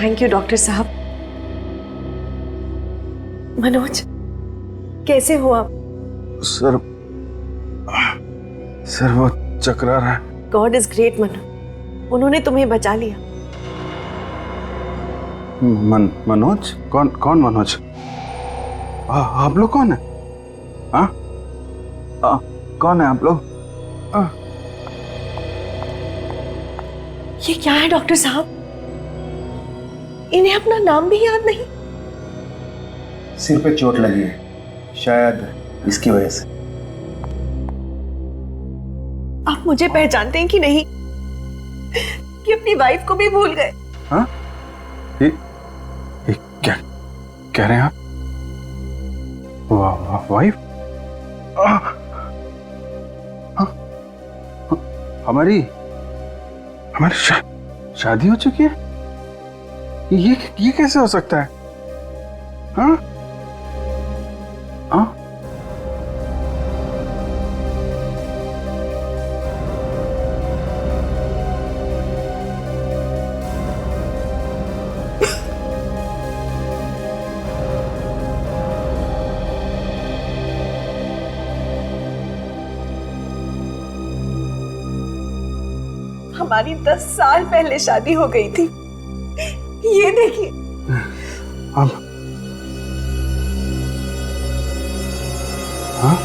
थैंक यू डॉक्टर साहब। मनोज, कैसे हो आप? सर वो चकरा रहा है। गॉड इज ग्रेट मनोज, उन्होंने तुम्हें बचा लिया। मनोज? कौन मनोज? आप लोग कौन है? कौन है आप लोग? ये क्या है डॉक्टर साहब? इन्हें अपना नाम भी याद नहीं। सिर पे चोट लगी है, शायद इसकी वजह से। आप मुझे पहचानते हैं कि नहीं? कि अपनी वाइफ को भी भूल गए? हाँ? ये क्या कह रहे हैं आप? वाइफ? हमारी शादी हो चुकी है? ये कैसे हो सकता है? हाँ? हाँ? हमारी 10 साल पहले शादी हो गई थी। ये देखिए। अब हाँ?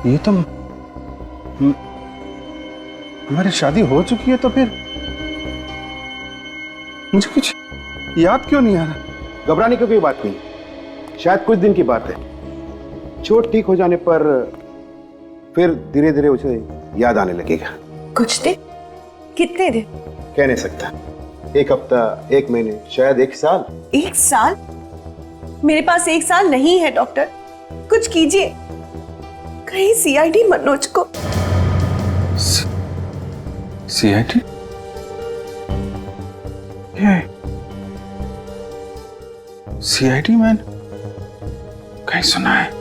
ये तो हमारी शादी हो चुकी है, तो फिर मुझे कुछ याद क्यों नहीं आ रहा? घबराने की कोई बात नहीं, शायद कुछ दिन की बात है। चोट ठीक हो जाने पर फिर धीरे धीरे उसे याद आने लगेगा। कुछ दिन? कितने दिन? कह नहीं सकता। 1 हफ्ता, 1 महीने, शायद 1 साल। 1 साल? मेरे पास 1 साल नहीं है डॉक्टर, कुछ कीजिए। कहीं सीआईडी मनोज को। सीआईडी? सीआईडी मैंने कहीं सुना है।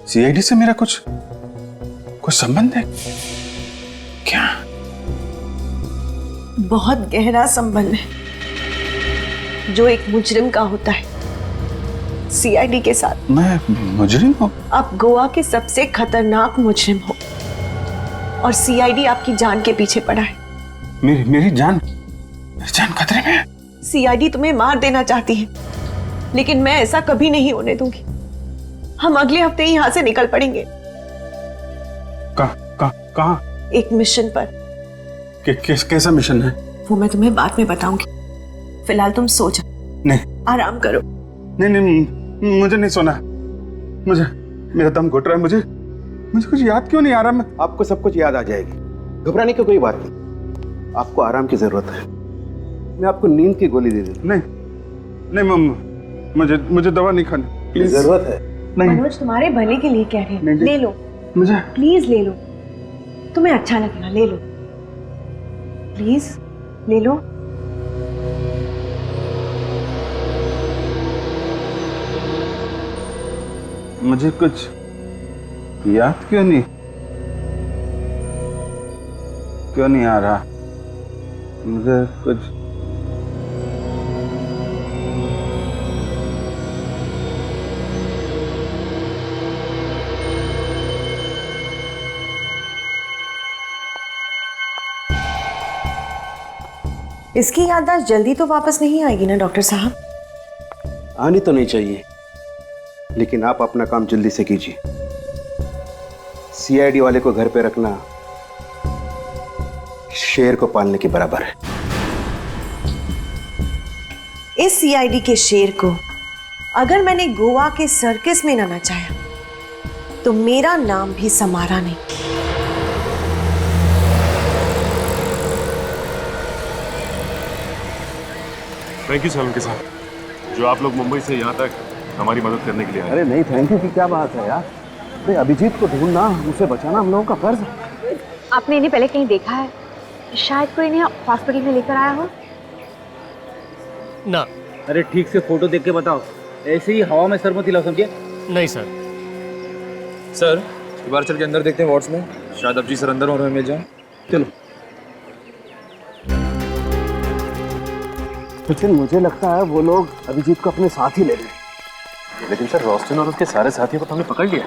सीआईडी से मेरा कुछ संबंध है क्या? बहुत गहरा संबंध है जो एक मुजरिम का होता है सीआईडी के साथ। मैं मुजरिम हूँ? आप गोवा के सबसे खतरनाक मुजरिम हो। और सीआईडी आपकी जान के पीछे पड़ा है। मेरी जान खतरे में है। सीआईडी तुम्हें मार देना चाहती है, लेकिन मैं ऐसा कभी नहीं होने दूंगी। हम अगले हफ्ते ही यहाँ से निकल पड़ेंगे। कहाँ? एक मिशन पर। कैसा मिशन है? वो मैं तुम्हें बाद में बताऊंगी। फिलहाल तुम सो जाओ। नहीं, आराम करो। नहीं, मुझे नहीं सोना। मेरा दम घुट रहा है। मुझे कुछ याद क्यों नहीं आ रहा? आपको सब कुछ याद आ जाएगी, घबराने की कोई बात नहीं। आपको आराम की जरूरत है। मैं आपको नींद की गोली दे दूं। नहीं, मुझे दवा नहीं खानी, प्लीज। जरूरत है। नहीं, मनोज तुम्हारे भले के लिए कह रहे हैं। ले लो, मुझे प्लीज ले लो, तुम्हें अच्छा लगेगा। ले लो प्लीज, ले लो। मुझे कुछ याद क्यों नहीं आ रहा? मुझे कुछ इसकी याददाश्त जल्दी तो वापस नहीं आएगी ना डॉक्टर साहब? आनी तो नहीं चाहिए, लेकिन आप अपना काम जल्दी से कीजिए। सीआईडी वाले को घर पे रखना शेर को पालने के बराबर है। इस सीआईडी के शेर को अगर मैंने गोवा के सर्कस में ना नचाया तो मेरा नाम भी समारा नहीं। थैंक यू सलम के साथ, जो आप लोग मुंबई से यहाँ तक हमारी मदद करने के लिए आए। अरे नहीं, थैंक यू की क्या बात है यार। अरे अभिजीत को ढूंढना, उसे बचाना हम लोगों का फर्ज है। आपने इन्हें पहले कहीं देखा है? शायद कोई इन्हें हॉस्पिटल में लेकर आया हो। ना। अरे ठीक से फोटो देख के बताओ, ऐसे ही हवा में सर मत हिलाओ, समझे? नहीं सर। सर एक बार चल के अंदर देखते हैं वार्ड्स में, शायद अभिजीत सर अंदर और हमें मिल जाए। चलो। लेकिन मुझे लगता है वो लोग अभिजीत को अपने साथ ही ले लें। लेकिन सर रोस्टन और उसके सारे साथियों को तो हमने पकड़ लिया।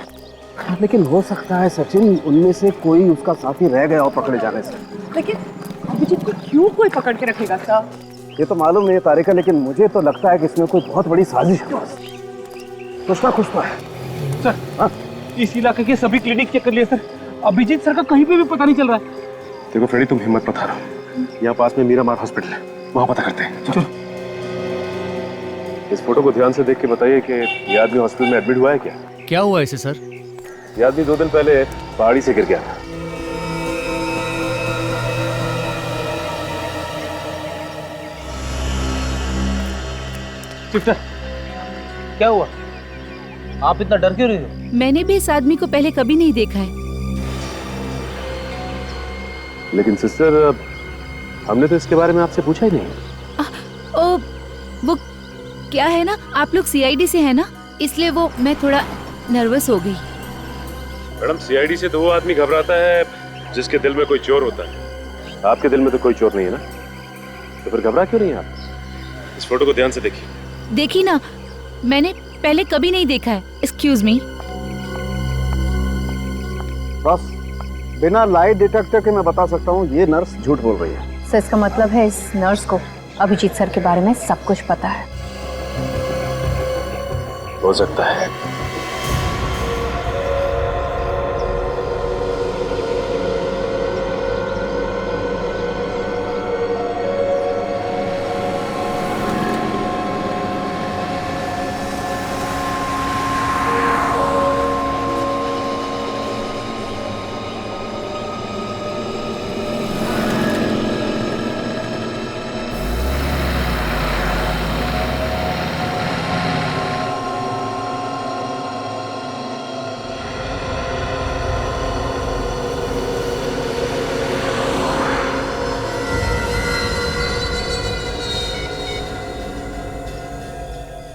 लेकिन हो सकता है सचिन, उनमें से कोई उसका साथी रह गया हो पकड़े जाने से। लेकिन अभिजीत को क्यों कोई पकड़ के रखेगा सर? ये तो मालूम नहीं है तारिका, लेकिन मुझे तो लगता है कि इसमें कोई बहुत बड़ी साजिश है। कुछ ना कुछ तो है। सर, इस इलाके के सभी क्लिनिक चेक कर लिए सर, अभिजीत सर का कहीं पे भी पता नहीं चल रहा है। देखो फ्रेडी, तुम हिम्मत मत हारो। यहाँ पास में मीरामार हॉस्पिटल है, वहाँ पता करते हैं। चलो। इस फोटो को ध्यान से देख के बताइए कि ये आदमी हॉस्पिटल में एडमिट हुआ है क्या? क्या हुआ इसे सर? ये आदमी 2 दिन पहले पहाड़ी से गिर गया था। सिस्टर, क्या हुआ? आप इतना डर क्यों रही हो? मैंने भी इस आदमी को पहले कभी नहीं देखा है। लेकिन सिस्टर, हमने तो इसके बारे में आपसे पूछा ही नहीं। वो क्या है ना, आप लोग सीआईडी से है ना, इसलिए वो मैं थोड़ा नर्वस हो गई। मैडम, सीआईडी से तो वो आदमी घबराता है जिसके दिल में कोई चोर होता है। आपके दिल में तो कोई चोर नहीं है ना, तो फिर घबरा क्यों नहीं आप? इस फोटो को ध्यान से देखिए। देखी ना, मैंने पहले कभी नहीं देखा है। Excuse me. बस बिना लाइट डिटेक्टर के मैं बता सकता हूँ ये नर्स झूठ बोल रही है। सर, इसका मतलब है इस नर्स को अभिजीत सर के बारे में सब कुछ पता है। हो सकता है।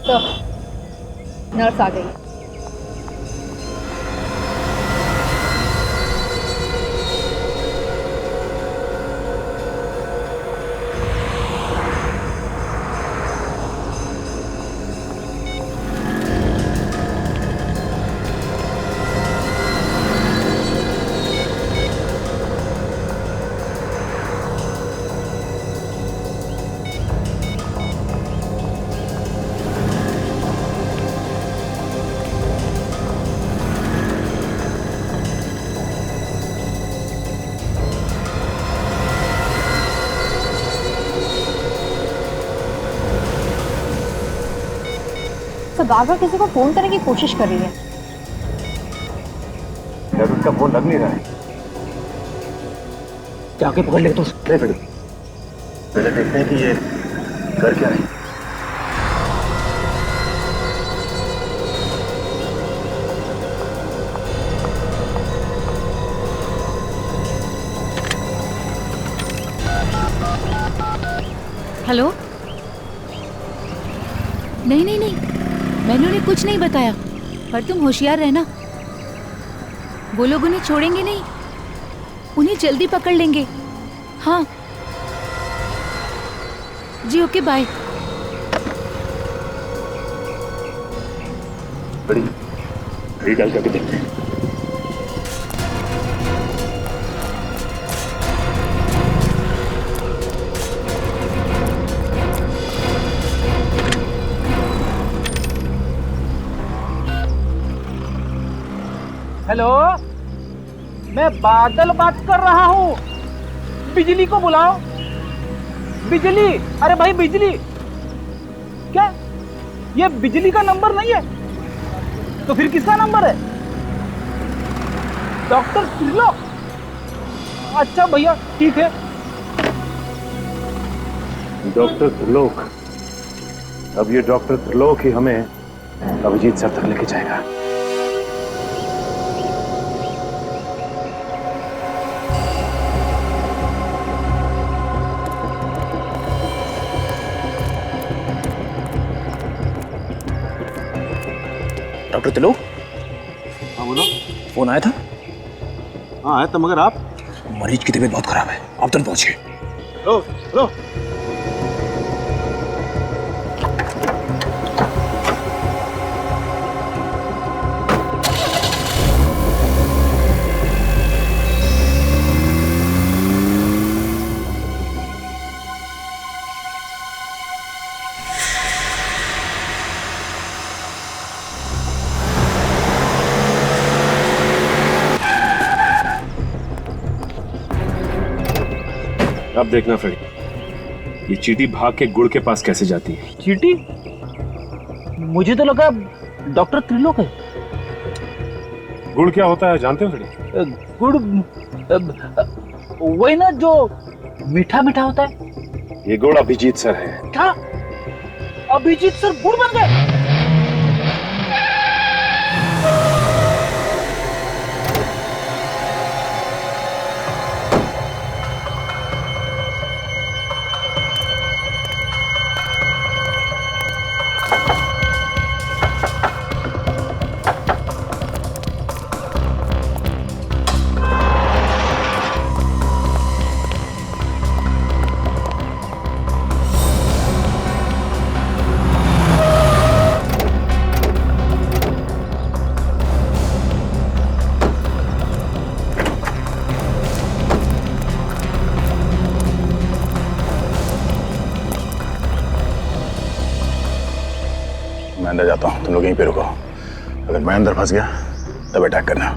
तो नर्स आ गई। तो बार बार किसी को फोन करने की कोशिश कर रही है। यार उसका फोन लग नहीं रहा है। जाके पकड़ ले तो पहले देखते हैं कि ये कर क्या है। हेलो। नहीं नहीं नहीं, मैंने उन्हें कुछ नहीं बताया, पर तुम होशियार रहना। वो लोग उन्हें छोड़ेंगे नहीं, उन्हें जल्दी पकड़ लेंगे। हाँ जी, ओके बाय। बड़ी डाल करके देखते हैं। हेलो, मैं बादल बात कर रहा हूँ। बिजली को बुलाओ। बिजली, अरे भाई बिजली। क्या ये बिजली का नंबर नहीं है तो फिर किसका नंबर है? डॉक्टर त्रिलोक। अच्छा भैया ठीक है। डॉक्टर त्रिलोक, अब ये डॉक्टर त्रिलोक ही हमें अभिजीत सर तक लेके जाएगा। डॉक्टर त्रिलोक। हाँ बोलो। फोन आया था? हाँ आया था, मगर आप? मरीज की तबीयत बहुत खराब है, आप तुरंत पहुंचिए। रो रो। अब देखना फ्रेडी, ये चींटी भाग के गुड़ के पास कैसे जाती है। चींटी? मुझे तो लगा डॉक्टर त्रिलोक है। गुड़ क्या होता है जानते हो फ्रेडी? गुड़ वही ना जो मीठा मीठा होता है। ये गुड़ अभिजीत सर है। क्या अभिजीत सर गुड़ बन गए? मैं अंदर जाता हूँ, तुम लोग यहीं पे रुको। अगर मैं अंदर फंस गया तब अटैक करना।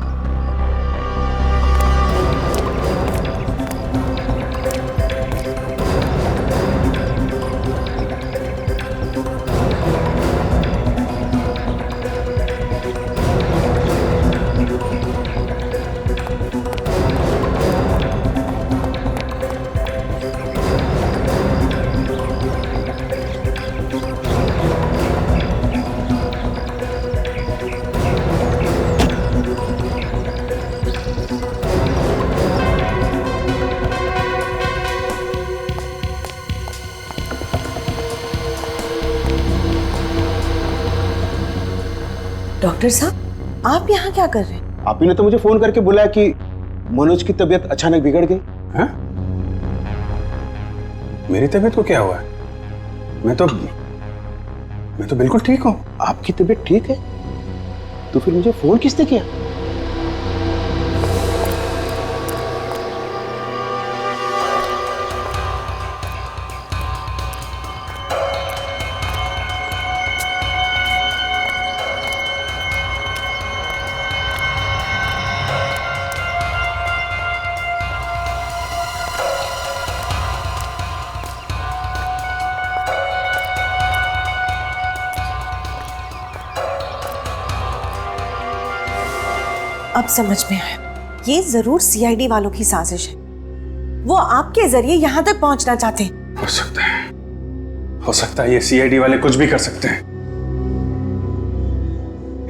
डॉक्टर साहब, आप यहाँ क्या कर रहे हैं? आप ही ने तो मुझे फोन करके बुलाया कि मनोज की तबीयत अचानक बिगड़ गई। हाँ? मेरी तबीयत को क्या हुआ है? मैं तो बिल्कुल ठीक हूँ। आपकी तबीयत ठीक है तो फिर मुझे फोन किसने किया? अब समझ में आया, ये जरूर सीआईडी वालों की साजिश है। वो आपके जरिए यहाँ तक पहुंचना चाहते हैं। हो सकता है ये सीआईडी वाले कुछ भी कर सकते हैं।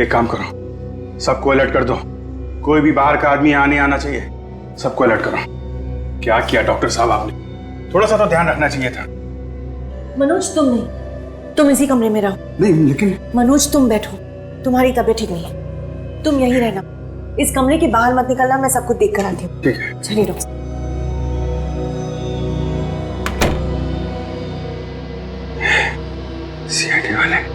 एक काम करो, सबको अलर्ट कर दो। कोई भी बाहर का आदमी आने आना चाहिए, सबको अलर्ट करो। क्या किया डॉक्टर साहब आपने? थोड़ा सा तो ध्यान रखना चाहिए था। मनोज तुम नहीं, तुम इसी कमरे में रहो। नहीं लेकिन मनोज तुम बैठो, तुम्हारी तबीयत ठीक नहीं है, तुम यहीं रहना। इस कमरे के बाहर मत निकलना, मैं सब कुछ देख कर आती हूँ। ठीक है, चलिए रहो। सीआईडी वाले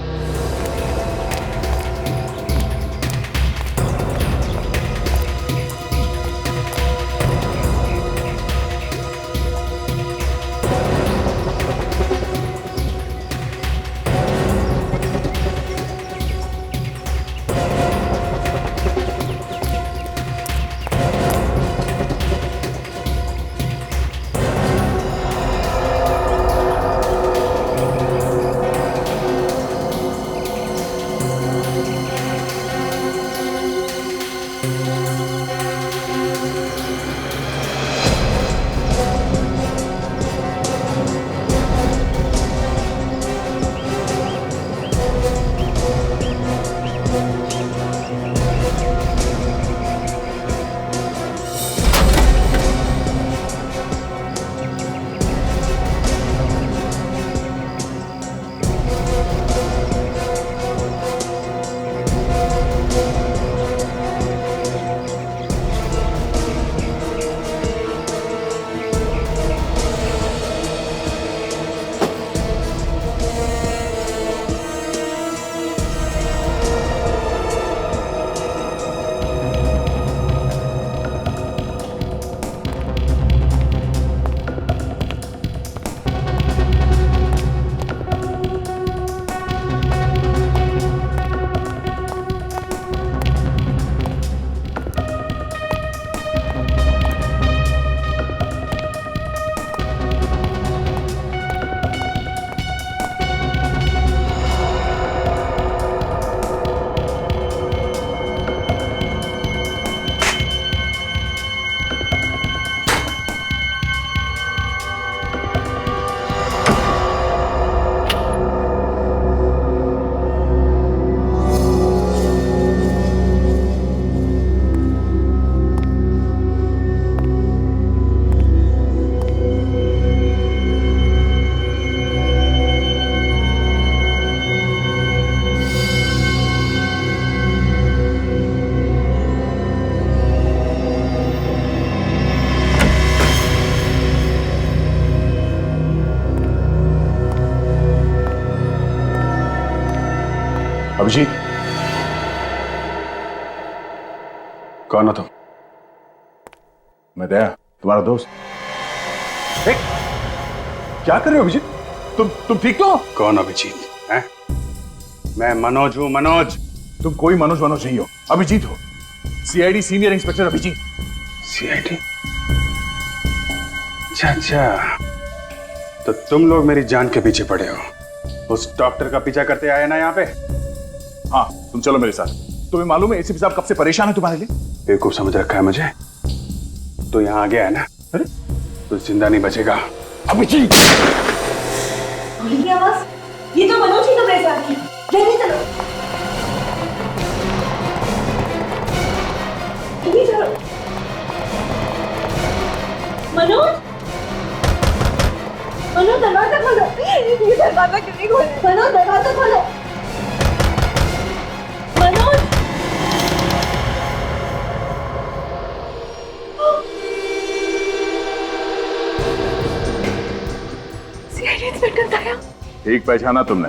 अभिजीत, कौन हो तुम? मैं दया, तुम्हारा दोस्त। क्या कर रहे हो अभिजीत? तुम ठीक तो हो? कौन अभिजीत हैं? मैं मनोज हूँ, मनोज। तुम कोई मनोज नहीं हो, अभिजीत हो। CID senior inspector Abhijeet. CID? अच्छा, तो तुम लोग मेरी जान के पीछे पड़े हो। उस डॉक्टर का पीछा करते आए ना यहाँ पे? हाँ, तुम चलो मेरे साथ। तुम्हें मालूम है एसीपी साहब कब से परेशान है तुम्हारे लिए? बेवकूफ समझ रखा है मुझे। तो यहाँ आ गया है ना? अरे तो जिंदा नहीं बचेगा। अभिजीत! गोली की आवाज? ये तो मनोज ही तो मेरे साथ थी। जल्दी चलो। जल्दी चलो। मनोज? मनोज दरवाजा खोलो। ये दरवाजा किसने खोला? मनोज दरवाजा खोलो। मनोज? सीआईडी इंस्पेक्टर दया। ठीक पहचाना तुमने।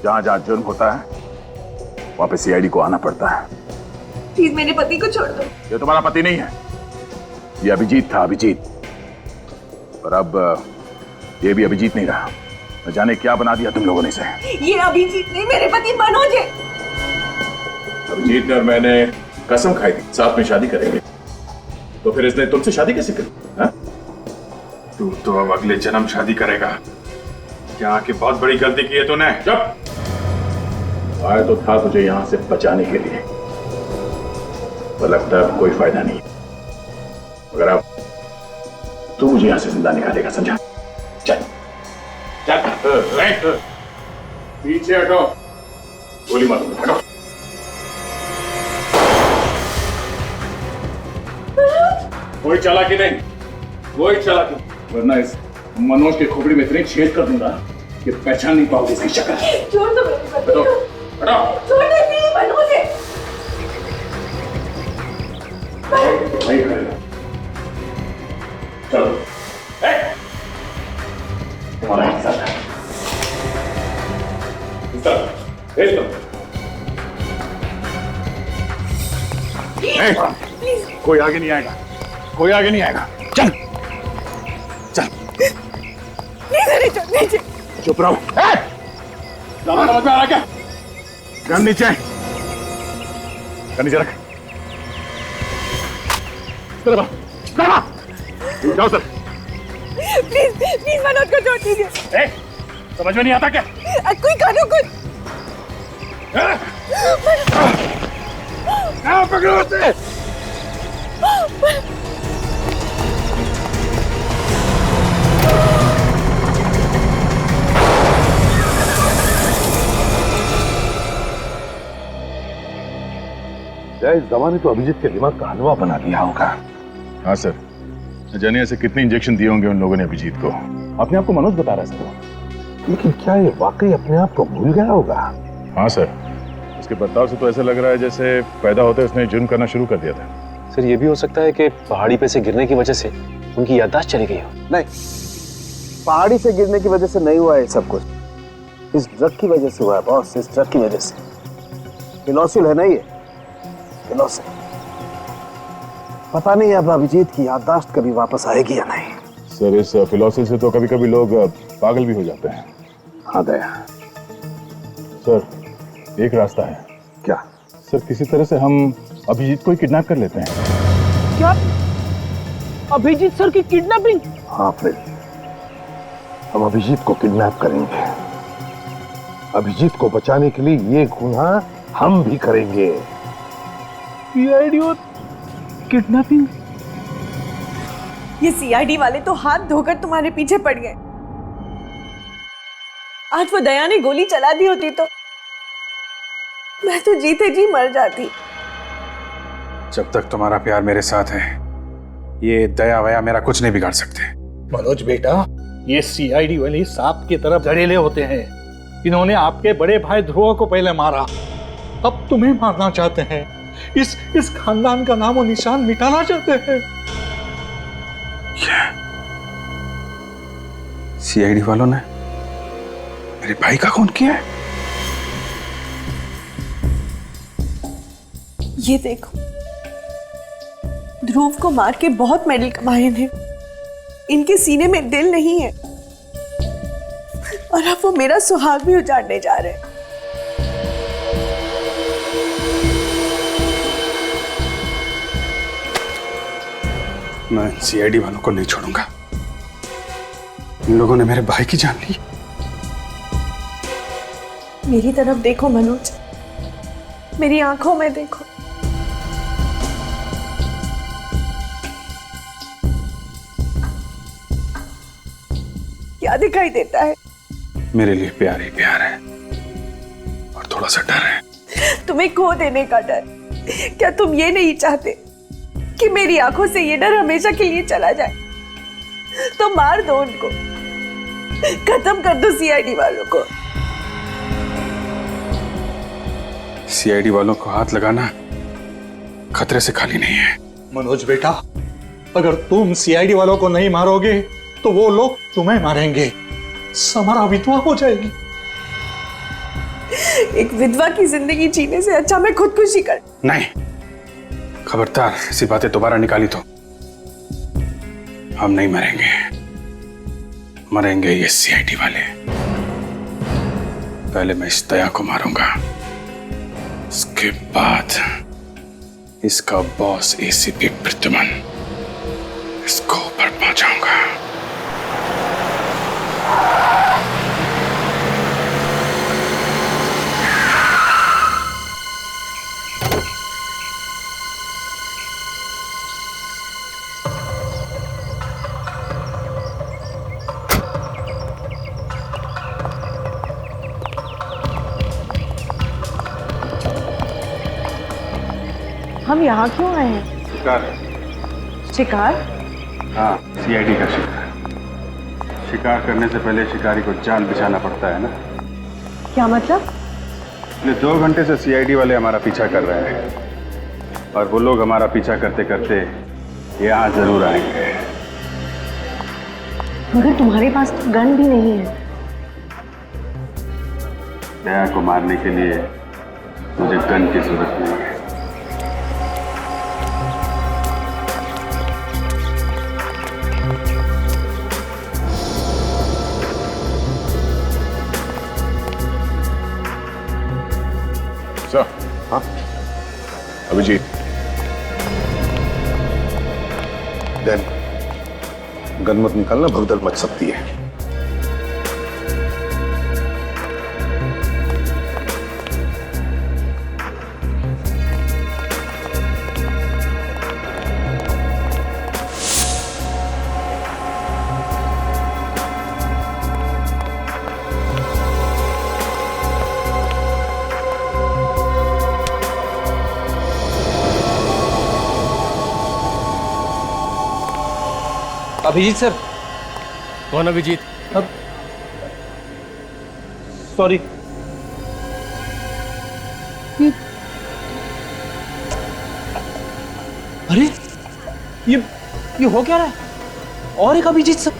जहां जहां जुर्म होता है वहां पे सीआईडी को आना पड़ता है। प्लीज मेरे पति को छोड़ दो। ये तुम्हारा पति नहीं है, ये अभिजीत था, अभिजीत। पर अब ये भी अभिजीत नहीं रहा। न जाने क्या बना दिया तुम लोगों ने इसे। ये अभिजीत नहीं, मेरे पति मनोज है। अभिजीत ने और मैंने कसम खाई थी साथ में शादी करेंगे, तो फिर इसने तुमसे शादी कैसे करी? तू तो अब अगले जन्म शादी करेगा। यहाँ की बहुत बड़ी गलती की है तूने। चुप! आया तो था तुझे यहाँ से बचाने के लिए, तो लगता है अब कोई फायदा नहीं। मगर अब तू मुझे यहां से जिंदा निकालेगा, समझा? चल चल पीछे हटो, गोली मारो, हटो। कोई चालाकी नहीं, कोई चालाकी, वरना इस मनोज के खोपड़ी में इतनी छेद कर दूंगा कि पहचान नहीं पाओगे इसकी शक्ल। छोड़ दो मेरे पति को। हटो। छोड़ दे, नहीं मनोज है। नहीं करेगा। चलो तुम्हारा हिस्सा है, हिस्सा भेज दो। कोई आगे नहीं आएगा, कोई आगे नहीं आएगा। चल चल। नीचे। चुप रहो। समझ में आ रहा क्या? गन नीचे, गन नीचे रख। जाओ सर। प्लीज मनोज को छोड़ दीजिए। समझ में नहीं आता क्या? कोई कानून कुछ। पकड़ो उसे। इस दवा ने तो अभिजीत के दिमाग का हलवा बना दिया होगा। हाँ सर, न जाने ऐसे कितने इंजेक्शन दिए होंगे उन लोगों ने अभिजीत को। अपने आप को मनोज बता रहा है सर। लेकिन क्या ये वाकई अपने आप को भूल गया होगा? हाँ सर, उसके बर्ताव से तो ऐसा लग रहा है जैसे पैदा होते उसने जुर्म करना शुरू कर दिया था। सर ये भी हो सकता है कि पहाड़ी पे से गिरने की वजह से उनकी याददाश्त चली गई हो। नहीं, पहाड़ी से गिरने की वजह से नहीं हुआ है सब कुछ, इस ड्रग की वजह से हुआ है बॉस, इस ड्रग की वजह से। फिनोसिल है ना ये, फिनोसिल। पता नहीं अब अभिजीत की याददाश्त कभी वापस आएगी या नहीं। सर इस फिलॉसफी से तो कभी कभी लोग पागल भी हो जाते हैं। हाँ दया। सर एक रास्ता है। क्या? सर किसी तरह से हम अभिजीत को ही किडनैप कर लेते हैं। क्या? अभिजीत सर की किडनैपिंग? हाँ फ्रेड, हम अभिजीत को किडनैप करेंगे। अभिजीत को बचाने के लिए ये गुनाह हम भी करेंगे। सीआईडी और किडनैपिंग? ये सीआईडी वाले तो हाथ धोकर तुम्हारे पीछे पड़ गए। आज वो दया ने गोली चला दी होती तो मैं तो जीते जी मर जाती। जब तक तुम्हारा प्यार मेरे साथ है, ये दया वया मेरा कुछ नहीं बिगाड़ सकते। मनोज बेटा, ये सीआईडी वाले सांप की तरफ जहरीले होते हैं। इन्होंने आपके बड़े भाई ध्रुव को पहले मारा, अब तुम्हें मारना चाहते हैं। इस खानदान का नाम और निशान मिटाना चाहते हैं। सीआईडी वालों ने मेरे भाई का खून किया है? ये देखो, ध्रुव को मार के बहुत मेडल कमाए हैं। इनके सीने में दिल नहीं है और अब वो मेरा सुहाग भी उजाड़ने जा रहे हैं। मैं सीआईडी वालों को नहीं छोड़ूंगा। इन लोगों ने मेरे भाई की जान ली। मेरी तरफ देखो मनोज, मेरी आंखों में देखो। क्या दिखाई देता है? मेरे लिए प्यार ही प्यार है और थोड़ा सा डर है। तुम्हें खो देने का डर। क्या तुम ये नहीं चाहते कि मेरी आंखों से ये डर हमेशा के लिए चला जाए? तो मार दो उनको, खत्म कर दो सीआईडी वालों को। सीआईडी वालों को हाथ लगाना खतरे से खाली नहीं है। मनोज बेटा, अगर तुम सीआईडी वालों को नहीं मारोगे तो वो लोग तुम्हें मारेंगे। समारा विधवा हो जाएगी। एक विधवा की जिंदगी जीने से अच्छा मैं खुदकुशी कर। नहीं, खबरदार ऐसी बातें दोबारा निकाली तो हम नहीं मरेंगे। मरेंगे ये सीआईडी वाले। पहले मैं इस दया को मारूंगा, उसके बाद इसका बॉस एसीपी प्रद्युमन, इसको ऊपर पहुंचाऊंगा। हम यहाँ क्यों आए हैं? शिकार। शिकार? हाँ, सीआईडी का शिकार। शिकार करने से पहले शिकारी को जाल बिछाना पड़ता है ना। क्या मतलब? पिछले 2 घंटे से सीआईडी वाले हमारा पीछा कर रहे हैं और वो लोग हमारा पीछा करते करते यहाँ जरूर आएंगे। मगर तुम्हारे पास तो गन भी नहीं है। दया को मारने के लिए मुझे गन की जरूरत नहीं है। सर। हाँ अभिजीत। देन गन मत निकालना, भगदड़ मच सकती है। अभिजीत सर। कौन अभिजीत? अब सॉरी। अरे ये हो क्या रहा है? और एक अभिजीत सर।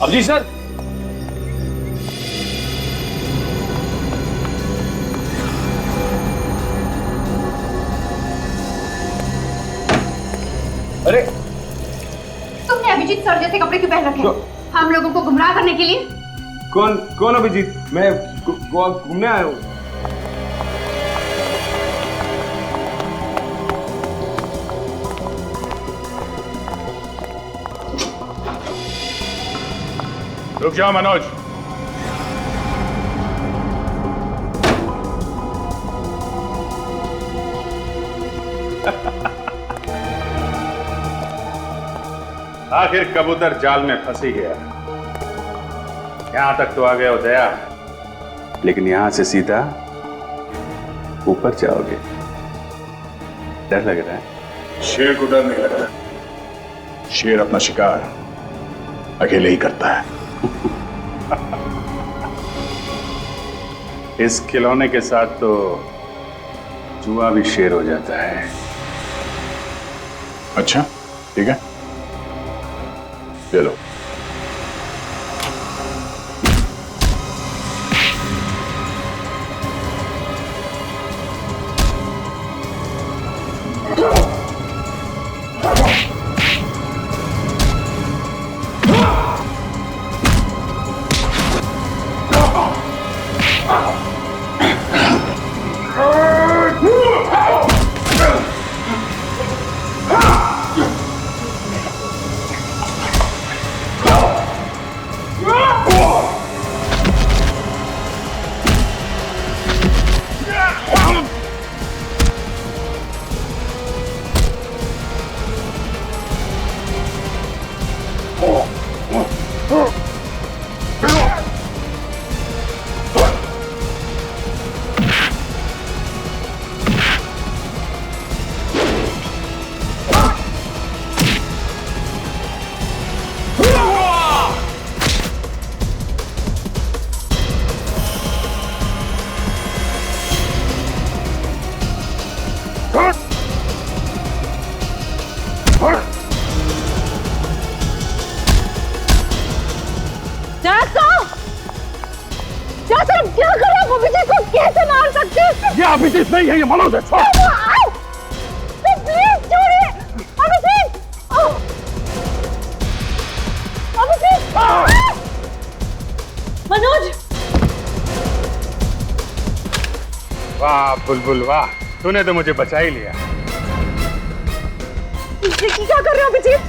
अभिजीत सर। अरे तुमने अभिजीत सर जैसे कपड़े क्यों पहन रखे हैं? हम लोगों को गुमराह करने के लिए? कौन अभिजीत? मैं घूमने आया हूँ। रुक जाओ मनोज। आखिर कबूतर जाल में फंस ही गया। यहां तक तो आ गए हो दया, लेकिन यहां से सीधा ऊपर जाओगे। डर लग रहा है? शेर को डर नहीं लगता। शेर अपना शिकार अकेले ही करता है। इस खिलौने के साथ तो जुआ भी शेर हो जाता है। अच्छा ठीक है, ले लो। ये अभिजीत नहीं है, ये मनोज है। प्लीज छोड़िए अभिजीत। अभिजीत मनोज वाह बुलबुल वाह, तूने तो मुझे बचा ही लिया। ये क्या कर रहे हो अभिजीत?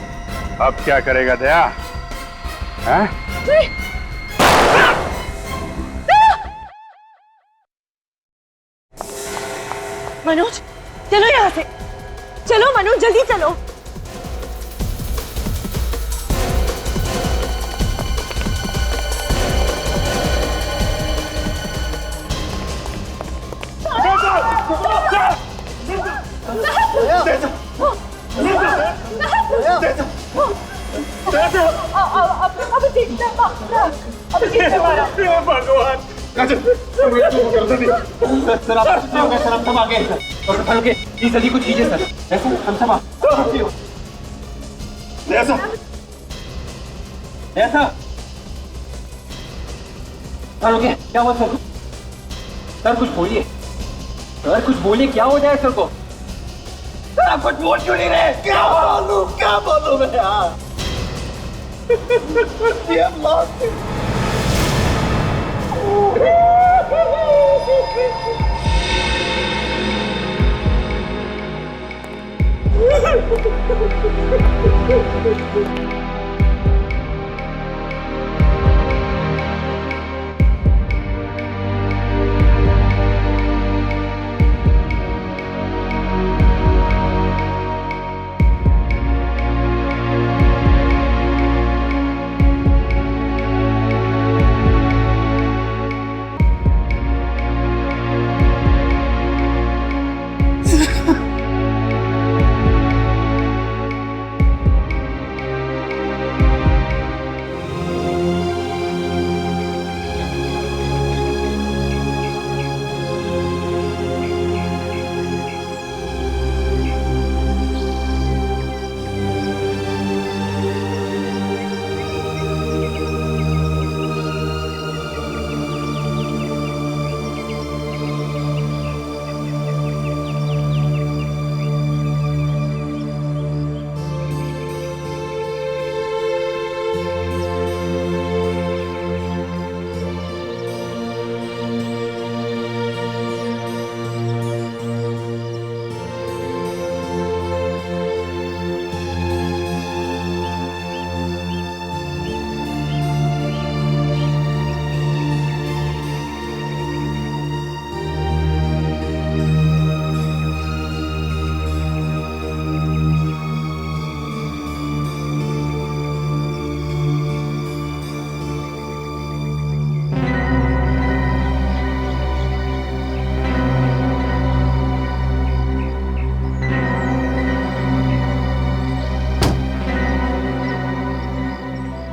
अब क्या करेगा दया? हैं? मनोज चलो यहाँ से, चलो मनोज जल्दी चलो। भगवान सर आप सब आगे हैं सर। डॉक्टर साहब के प्लीज जल्दी कुछ कीजिए सर। ऐसा हम सब ऐसा ऐसा सर ओके क्या हुआ सर? सर कुछ बोलिए सर, कुछ बोलिए क्या हो जाए सर को? सर आप कुछ बोल क्यों नहीं रहे? क्या बोलूं मैं यार?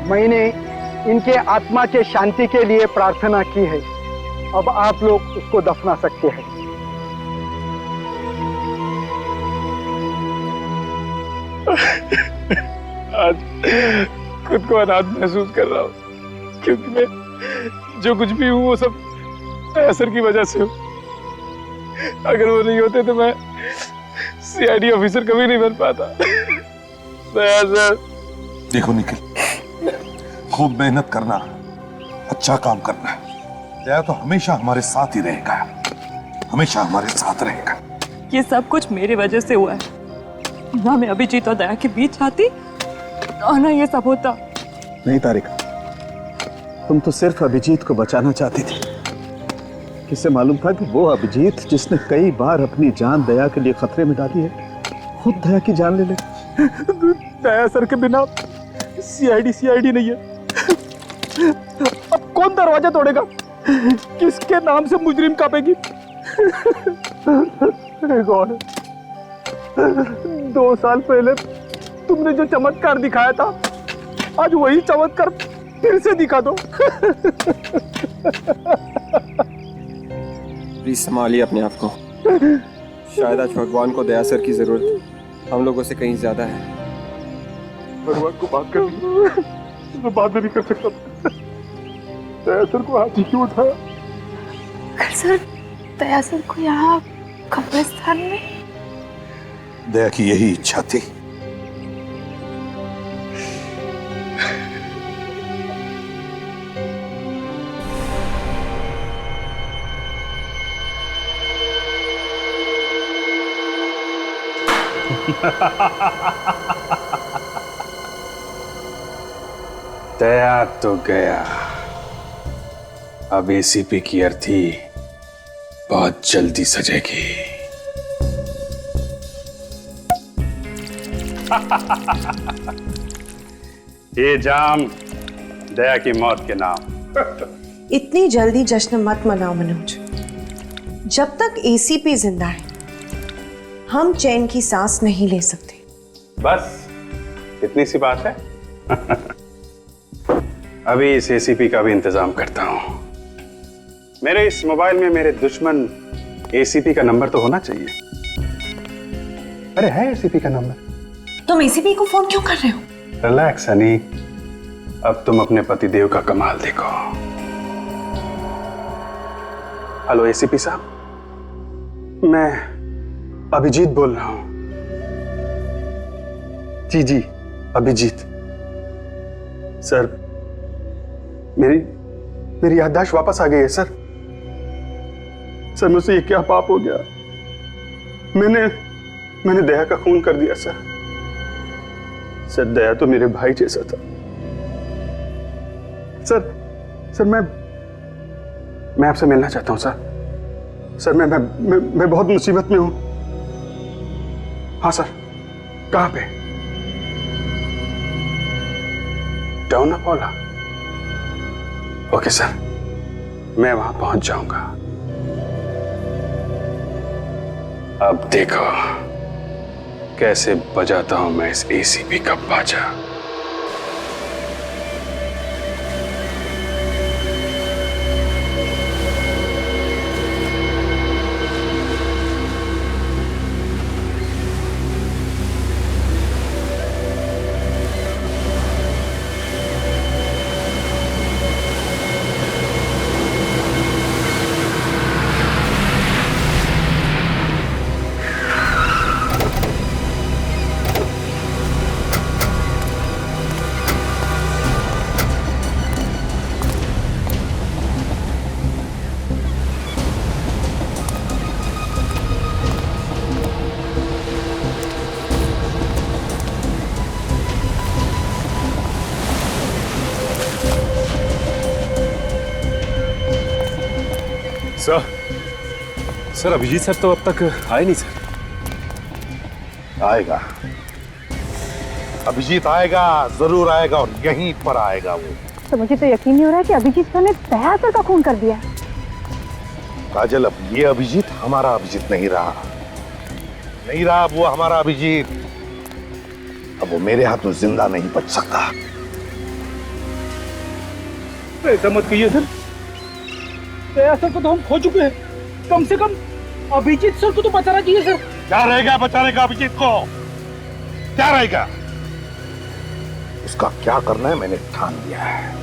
मैंने इनके आत्मा के शांति के लिए प्रार्थना की है। अब आप लोग उसको दफना सकते हैं। आज खुद को अनाथ महसूस कर रहा हूँ, क्योंकि मैं जो कुछ भी हूँ वो सब असर की वजह से हूँ। अगर वो नहीं होते तो मैं सीआईडी ऑफिसर कभी नहीं बन पाता। देखो निखिल, खूब मेहनत करना, अच्छा काम करना। दया तो हमेशा हमारे साथ ही रहेगा, हमेशा हमारे साथ रहेगा। ये सब कुछ मेरी वजह से हुआ है। ना मैं अभिजीत और दया के बीच आती और ना ये सब होता। नहीं तारिका, तुम तो सिर्फ अभिजीत को बचाना चाहती थी। किसे मालूम था कि वो अभिजीत जिसने कई बार अपनी जान दया के लिए खतरे में डाली है, खुद दया की जान ले ले। दया सर के बिना सीआईडी नहीं है। अब कौन दरवाजा तोड़ेगा? किसके नाम से मुजरिम कापेगी? गॉड, 2 साल पहले तुमने जो चमत्कार दिखाया था, आज वही चमत्कार फिर से दिखा दो। प्लीज संभालिए अपने आप को। शायद आज भगवान को दया सर की जरूरत हम लोगों से कहीं ज्यादा है। भगवान को बात कर, मैं बात भी नहीं कर सकता। दया सर को हाथ ही क्यों उठाया? कल सर दया सर को यहाँ कब्रिस्तान में। दया की यही इच्छा थी। दया तो गया, अब एसीपी की अर्थी बहुत जल्दी सजेगी। ये जाम दया की मौत के नाम। इतनी जल्दी जश्न मत मनाओ मनोज। जब तक एसीपी जिंदा है हम चैन की सांस नहीं ले सकते। बस इतनी सी बात है। अभी इस एसीपी का भी इंतजाम करता हूं। मेरे इस मोबाइल में मेरे दुश्मन एसीपी का नंबर तो होना चाहिए। अरे है एसीपी का नंबर। तुम एसीपी को फोन क्यों कर रहे हो? रिलैक्स हनी, अब तुम अपने पतिदेव का कमाल देखो। हेलो एसीपी साहब, मैं अभिजीत बोल रहा हूं। जी जी अभिजीत। सर मेरी याददाश्त वापस आ गई है सर। सर मुझसे ये क्या पाप हो गया? मैंने दया का खून कर दिया सर। सर दया तो मेरे भाई जैसा था। सर मैं आपसे मिलना चाहता हूं सर। सर मैं बहुत मुसीबत में हूं। हाँ सर, कहां पे? टाउन अपोला। ओके सर, मैं वहां पहुंच जाऊंगा। अब देखो कैसे बजाता हूं मैं इस एसीपी का बाजा। सर अभिजीत सर तो अब तक आए नहीं सर। आएगा, अभिजीत आएगा, जरूर आएगा और यहीं पर आएगा वो। तो मुझे तो यकीन नहीं हो रहा है कि अभिजीत सर ने दया सर का खून कर दिया। काजल, अब ये अभिजीत हमारा अभिजीत नहीं रहा। अब वो हमारा अभिजीत। अब वो मेरे हाथों जिंदा नहीं बच सकता। ऐसा मत कहिए सर। दया सर को तो हम खो चुके हैं। कम से कम अभिजीत सर को तो बचाना चाहिए सर। क्या रहेगा बचाने का अभिजीत को? क्या रहेगा? उसका क्या करना है मैंने ठान लिया है।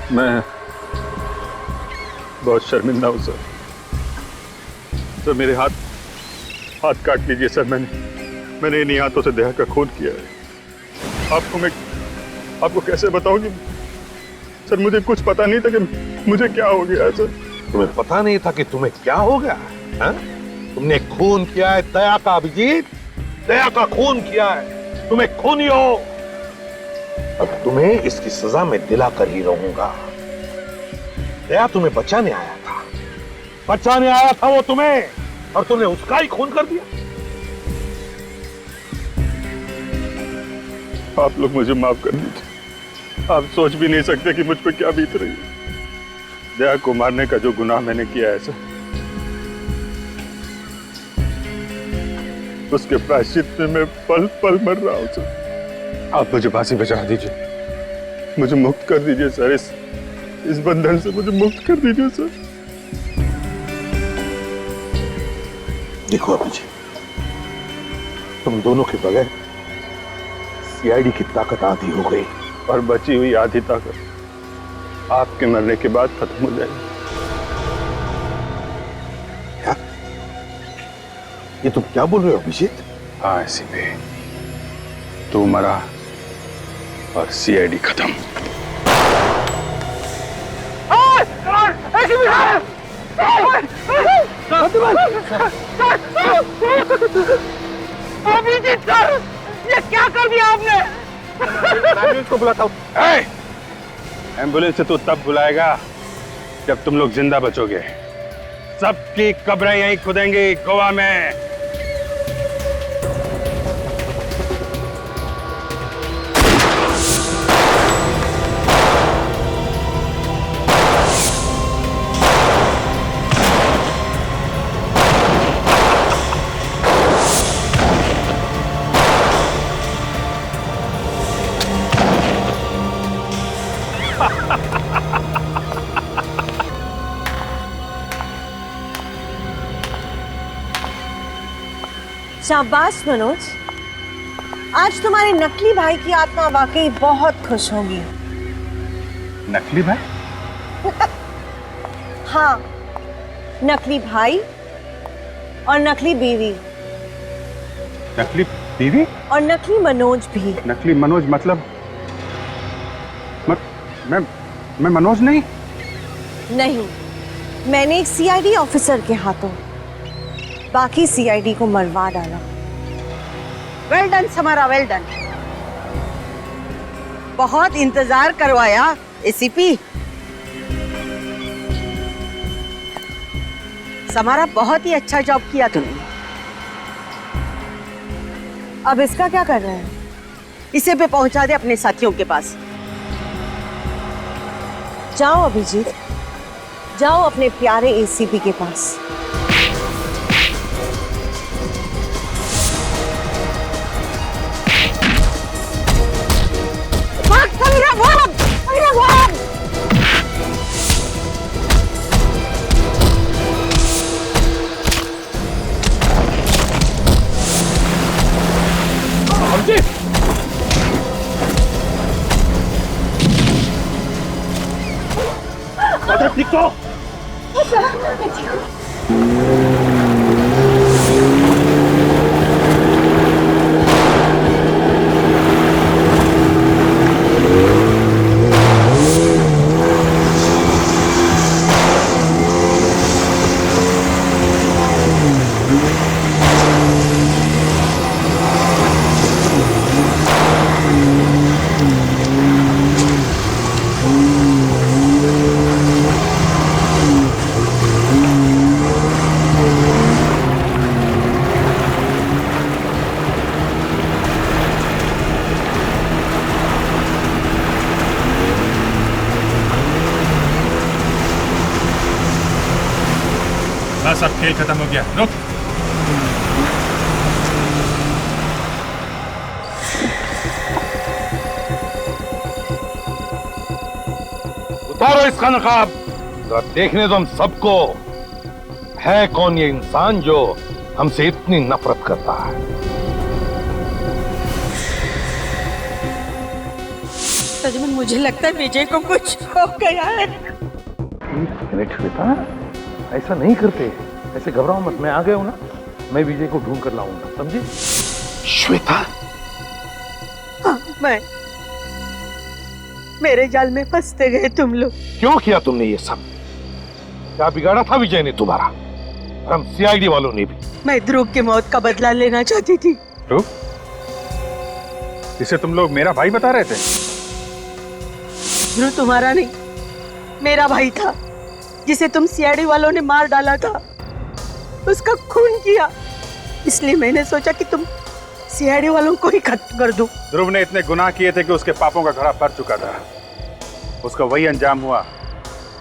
मैं बहुत शर्मिंदा हूं सर। सर मेरे हाथ काट लीजिए सर। मैंने इन्हीं हाथों से दया का खून किया है। आपको कैसे बताऊं कि सर मुझे कुछ पता नहीं था कि मुझे क्या हो गया है सर। तुम्हें पता नहीं था कि तुम्हें क्या हो गया है? तुमने खून किया है दया का अभिजीत, दया का खून किया है। तुम्हें खूनी हो। अब तुम्हें इसकी सजा मैं दिलाकर ही रहूंगा। दया तुम्हें बचाने आया था वो तुम्हें, और तुमने उसका ही खून कर दिया। आप लोग मुझे माफ कर दीजिए। आप सोच भी नहीं सकते कि मुझ पर क्या बीत रही है। दया को मारने का जो गुनाह मैंने किया है सर, उसके प्रायश्चित में मैं पल पल मर रहा हूं सर। आप मुझे फांसी बचा दीजिए। मुझे मुक्त कर दीजिए सर। इस बंधन से मुझे मुक्त कर दीजिए सर। देखो अभिजीत, तुम दोनों के बगैर सीआईडी की ताकत आधी हो गई और बची हुई आधी ताकत आपके मरने के बाद खत्म हो जाएगी। ये तुम क्या बोल रहे हो अभिजीत? हाँ एसीपी, तू मरा और सीआईडी खत्म। अभिजीत सर, ये क्या कर दिया आपने? एम्बुलेंस को बुलाता हूँ। एम्बुलेंस से तू तब बुलाएगा जब तुम लोग जिंदा बचोगे। सबकी कब्रें यहीं खुदेंगी गोवा में। शाबाश मनोज, आज तुम्हारे नकली भाई की आत्मा वाकई बहुत खुश होगी। नकली भाई? हाँ, नकली भाई और नकली बीवी नकली बीवी और नकली मनोज भी। नकली मनोज मतलब मैं मनोज नहीं। नहीं, मैंने एक सीआईडी ऑफिसर के हाथों बाकी सीआईडी को मरवा डाला। Well done Samara, well done. बहुत इंतजार करवाया एसीपी। समारा, बहुत ही अच्छा जॉब किया तुमने। अब इसका क्या कर रहे हैं? इसे पे पहुंचा दे अपने साथियों के पास। जाओ अभिजीत, जाओ अपने प्यारे एसीपी के पास। ठीक तो बस, अब खेल खत्म हो गया। रुक। उतारो इसका नकाब, जरा देखने दो हम सबको है कौन ये इंसान जो हमसे इतनी नफरत करता है। सजमन, मुझे लगता है विजय को कुछ हो गया है। श्वेता, ऐसा नहीं करते, ऐसे घबराओ मत। मैं आ गया हूं ना, मैं विजय को ढूंढ कर लाऊंगा, समझे? श्वेता, हाँ, मैं मेरे जाल में फंसते गए तुम लोग। क्यों किया तुमने ये सब? क्या बिगाड़ा था विजय ने तुम्हारा? हम सीआईडी वालों ने भी। मैं ध्रुव की मौत का बदला लेना चाहती थी। ध्रुव? इसे तुम लोग मेरा भाई बता रहे थे? ध्रुव तुम्हारा नहीं, मेरा भाई था, जिसे तुम सीआईडी वालों ने मार डाला था। उसका खून किया, इसलिए मैंने सोचा कि तुम सीआईडी वालों को ही खत्म कर दो। ध्रुव ने इतने गुनाह किए थे कि उसके पापों का घड़ा भर चुका था। उसका वही अंजाम हुआ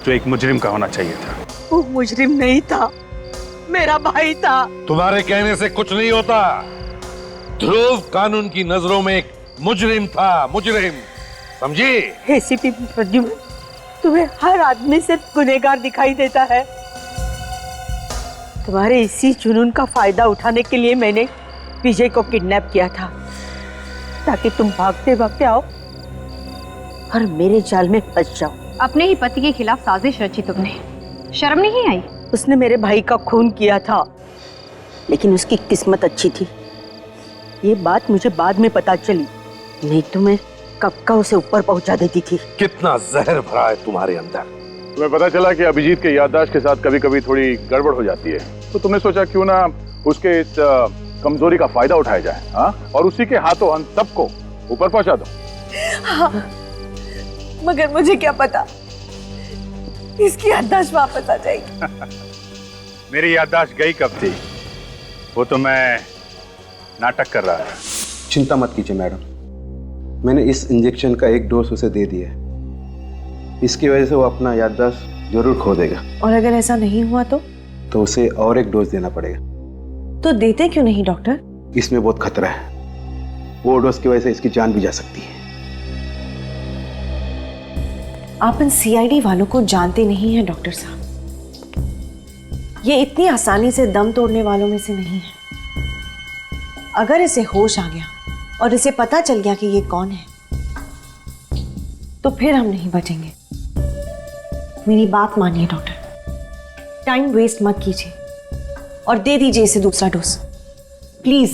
जो एक मुजरिम का होना चाहिए था। वो मुजरिम नहीं था, मेरा भाई था। तुम्हारे कहने से कुछ नहीं होता। ध्रुव कानून की नजरों में एक मुजरिम था, मुजरिम, समझी? एसीपी प्रद्युम्न, तुम्हें हर आदमी सिर्फ गुनहगार दिखाई देता है। तुम्हारे इसी जुनून का फायदा उठाने के लिए मैंने विजय को किडनैप किया था, ताकि तुम भागते भागते आओ और मेरे जाल में फंस जाओ। अपने ही पति के खिलाफ साजिश रची तुमने, शर्म नहीं आई? उसने मेरे भाई का खून किया था, लेकिन उसकी किस्मत अच्छी थी। ये बात मुझे बाद में पता चली, नहीं तो मैं कब का उसे ऊपर पहुंचा देती थी। कितना जहर भरा है तुम्हारे अंदर। तुम्हें पता चला कि अभिजीत के याददाश्त के साथ कभी कभी थोड़ी गड़बड़ हो जाती है, तो तुमने सोचा क्यों ना उसके इस कमजोरी का फायदा उठाया जाए, हाँ? और उसी के हाथों हम सबको ऊपर पहुंचा दो। हाँ, मगर मुझे क्या पता इसकी याददाश्त वापस आ जाएगी। मेरी याददाश्त गई कब थी, वो तो मैं नाटक कर रहा था। चिंता मत कीजिए मैडम, मैंने इस इंजेक्शन का एक डोज उसे दे दिया है। इसकी वजह से वो अपना याददाश्त जरूर खो देगा। और अगर ऐसा नहीं हुआ तो उसे और एक डोज देना पड़ेगा। तो देते क्यों नहीं डॉक्टर? इसमें बहुत खतरा है, वो डोज की वजह से इसकी जान भी जा सकती है। आप इन सीआईडी वालों को जानते नहीं हैं डॉक्टर साहब, ये इतनी आसानी से दम तोड़ने वालों में से नहीं है। अगर इसे होश आ गया और इसे पता चल गया कि ये कौन है, तो फिर हम नहीं बचेंगे। मेरी बात मानिए डॉक्टर, टाइम वेस्ट मत कीजिए और दे दीजिए इसे दूसरा डोज प्लीज।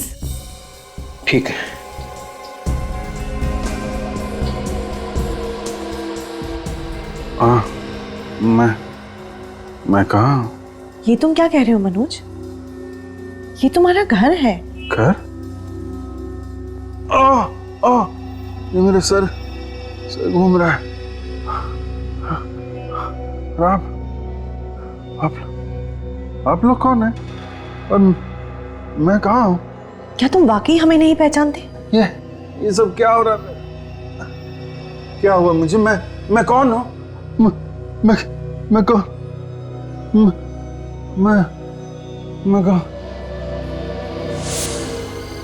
ठीक है। मैं कहाँ हूँ? ये तुम क्या कह रहे हो मनोज? ये तुम्हारा घर है। घर? ये मेरे सर घूम रहा है। आप लोग कौन है और मैं कहाँ हूँ? क्या तुम वाकई हमें नहीं पहचानते? ये सब क्या हो रहा है? क्या हुआ मुझे? मैं कौन हूँ? मैं कौन? मैं कौन?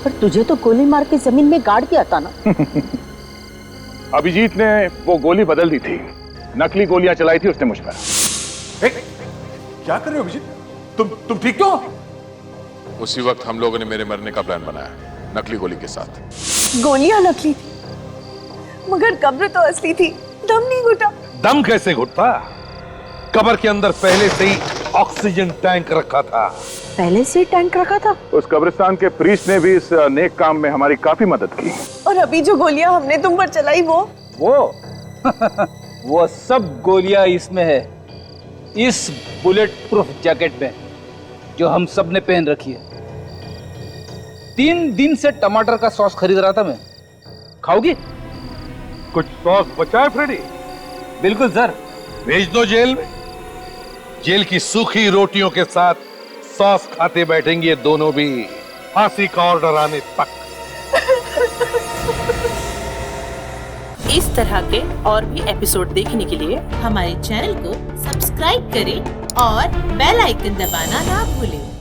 पर तुझे तो गोली मार के जमीन में गाड़ दिया था ना। अभिजीत ने वो गोली बदल दी थी, नकली गोलियां चलाई थी उसने मुझ पर। क्या कर रहे हो अभिजीत? तुम ठीक तो? उसी वक्त हम लोगों ने मेरे मरने का प्लान बनाया, नकली गोली के साथ। गोलियां नकली थी, मगर कब्र तो असली थी। दम नहीं घुटा। दम कैसे घुटता? कब्र के अंदर पहले से ही ऑक्सीजन टैंक रखा था। पहले से टैंक रखा था? उस कब्रिस्तान के प्रीस्ट ने भी इस नेक काम में हमारी काफी मदद की। और अभी जो गोलियां हमने तुम पर चलाई वो सब गोलियां इसमें है, इस बुलेट प्रूफ जैकेट में जो हम सब ने पहन रखी है। 3 दिन से टमाटर का सॉस खरीद रहा था मैं, खाओगी? कुछ सॉस बचा है फ्रेडी? बिल्कुल सर। भेज दो जेल में। जेल की सूखी रोटियों के साथ सॉस खाते बैठेंगे दोनों भी, फांसी का ऑर्डर आने तक। इस तरह के और भी एपिसोड देखने के लिए हमारे चैनल को सब्सक्राइब करें और बेल आइकन दबाना ना भूलें।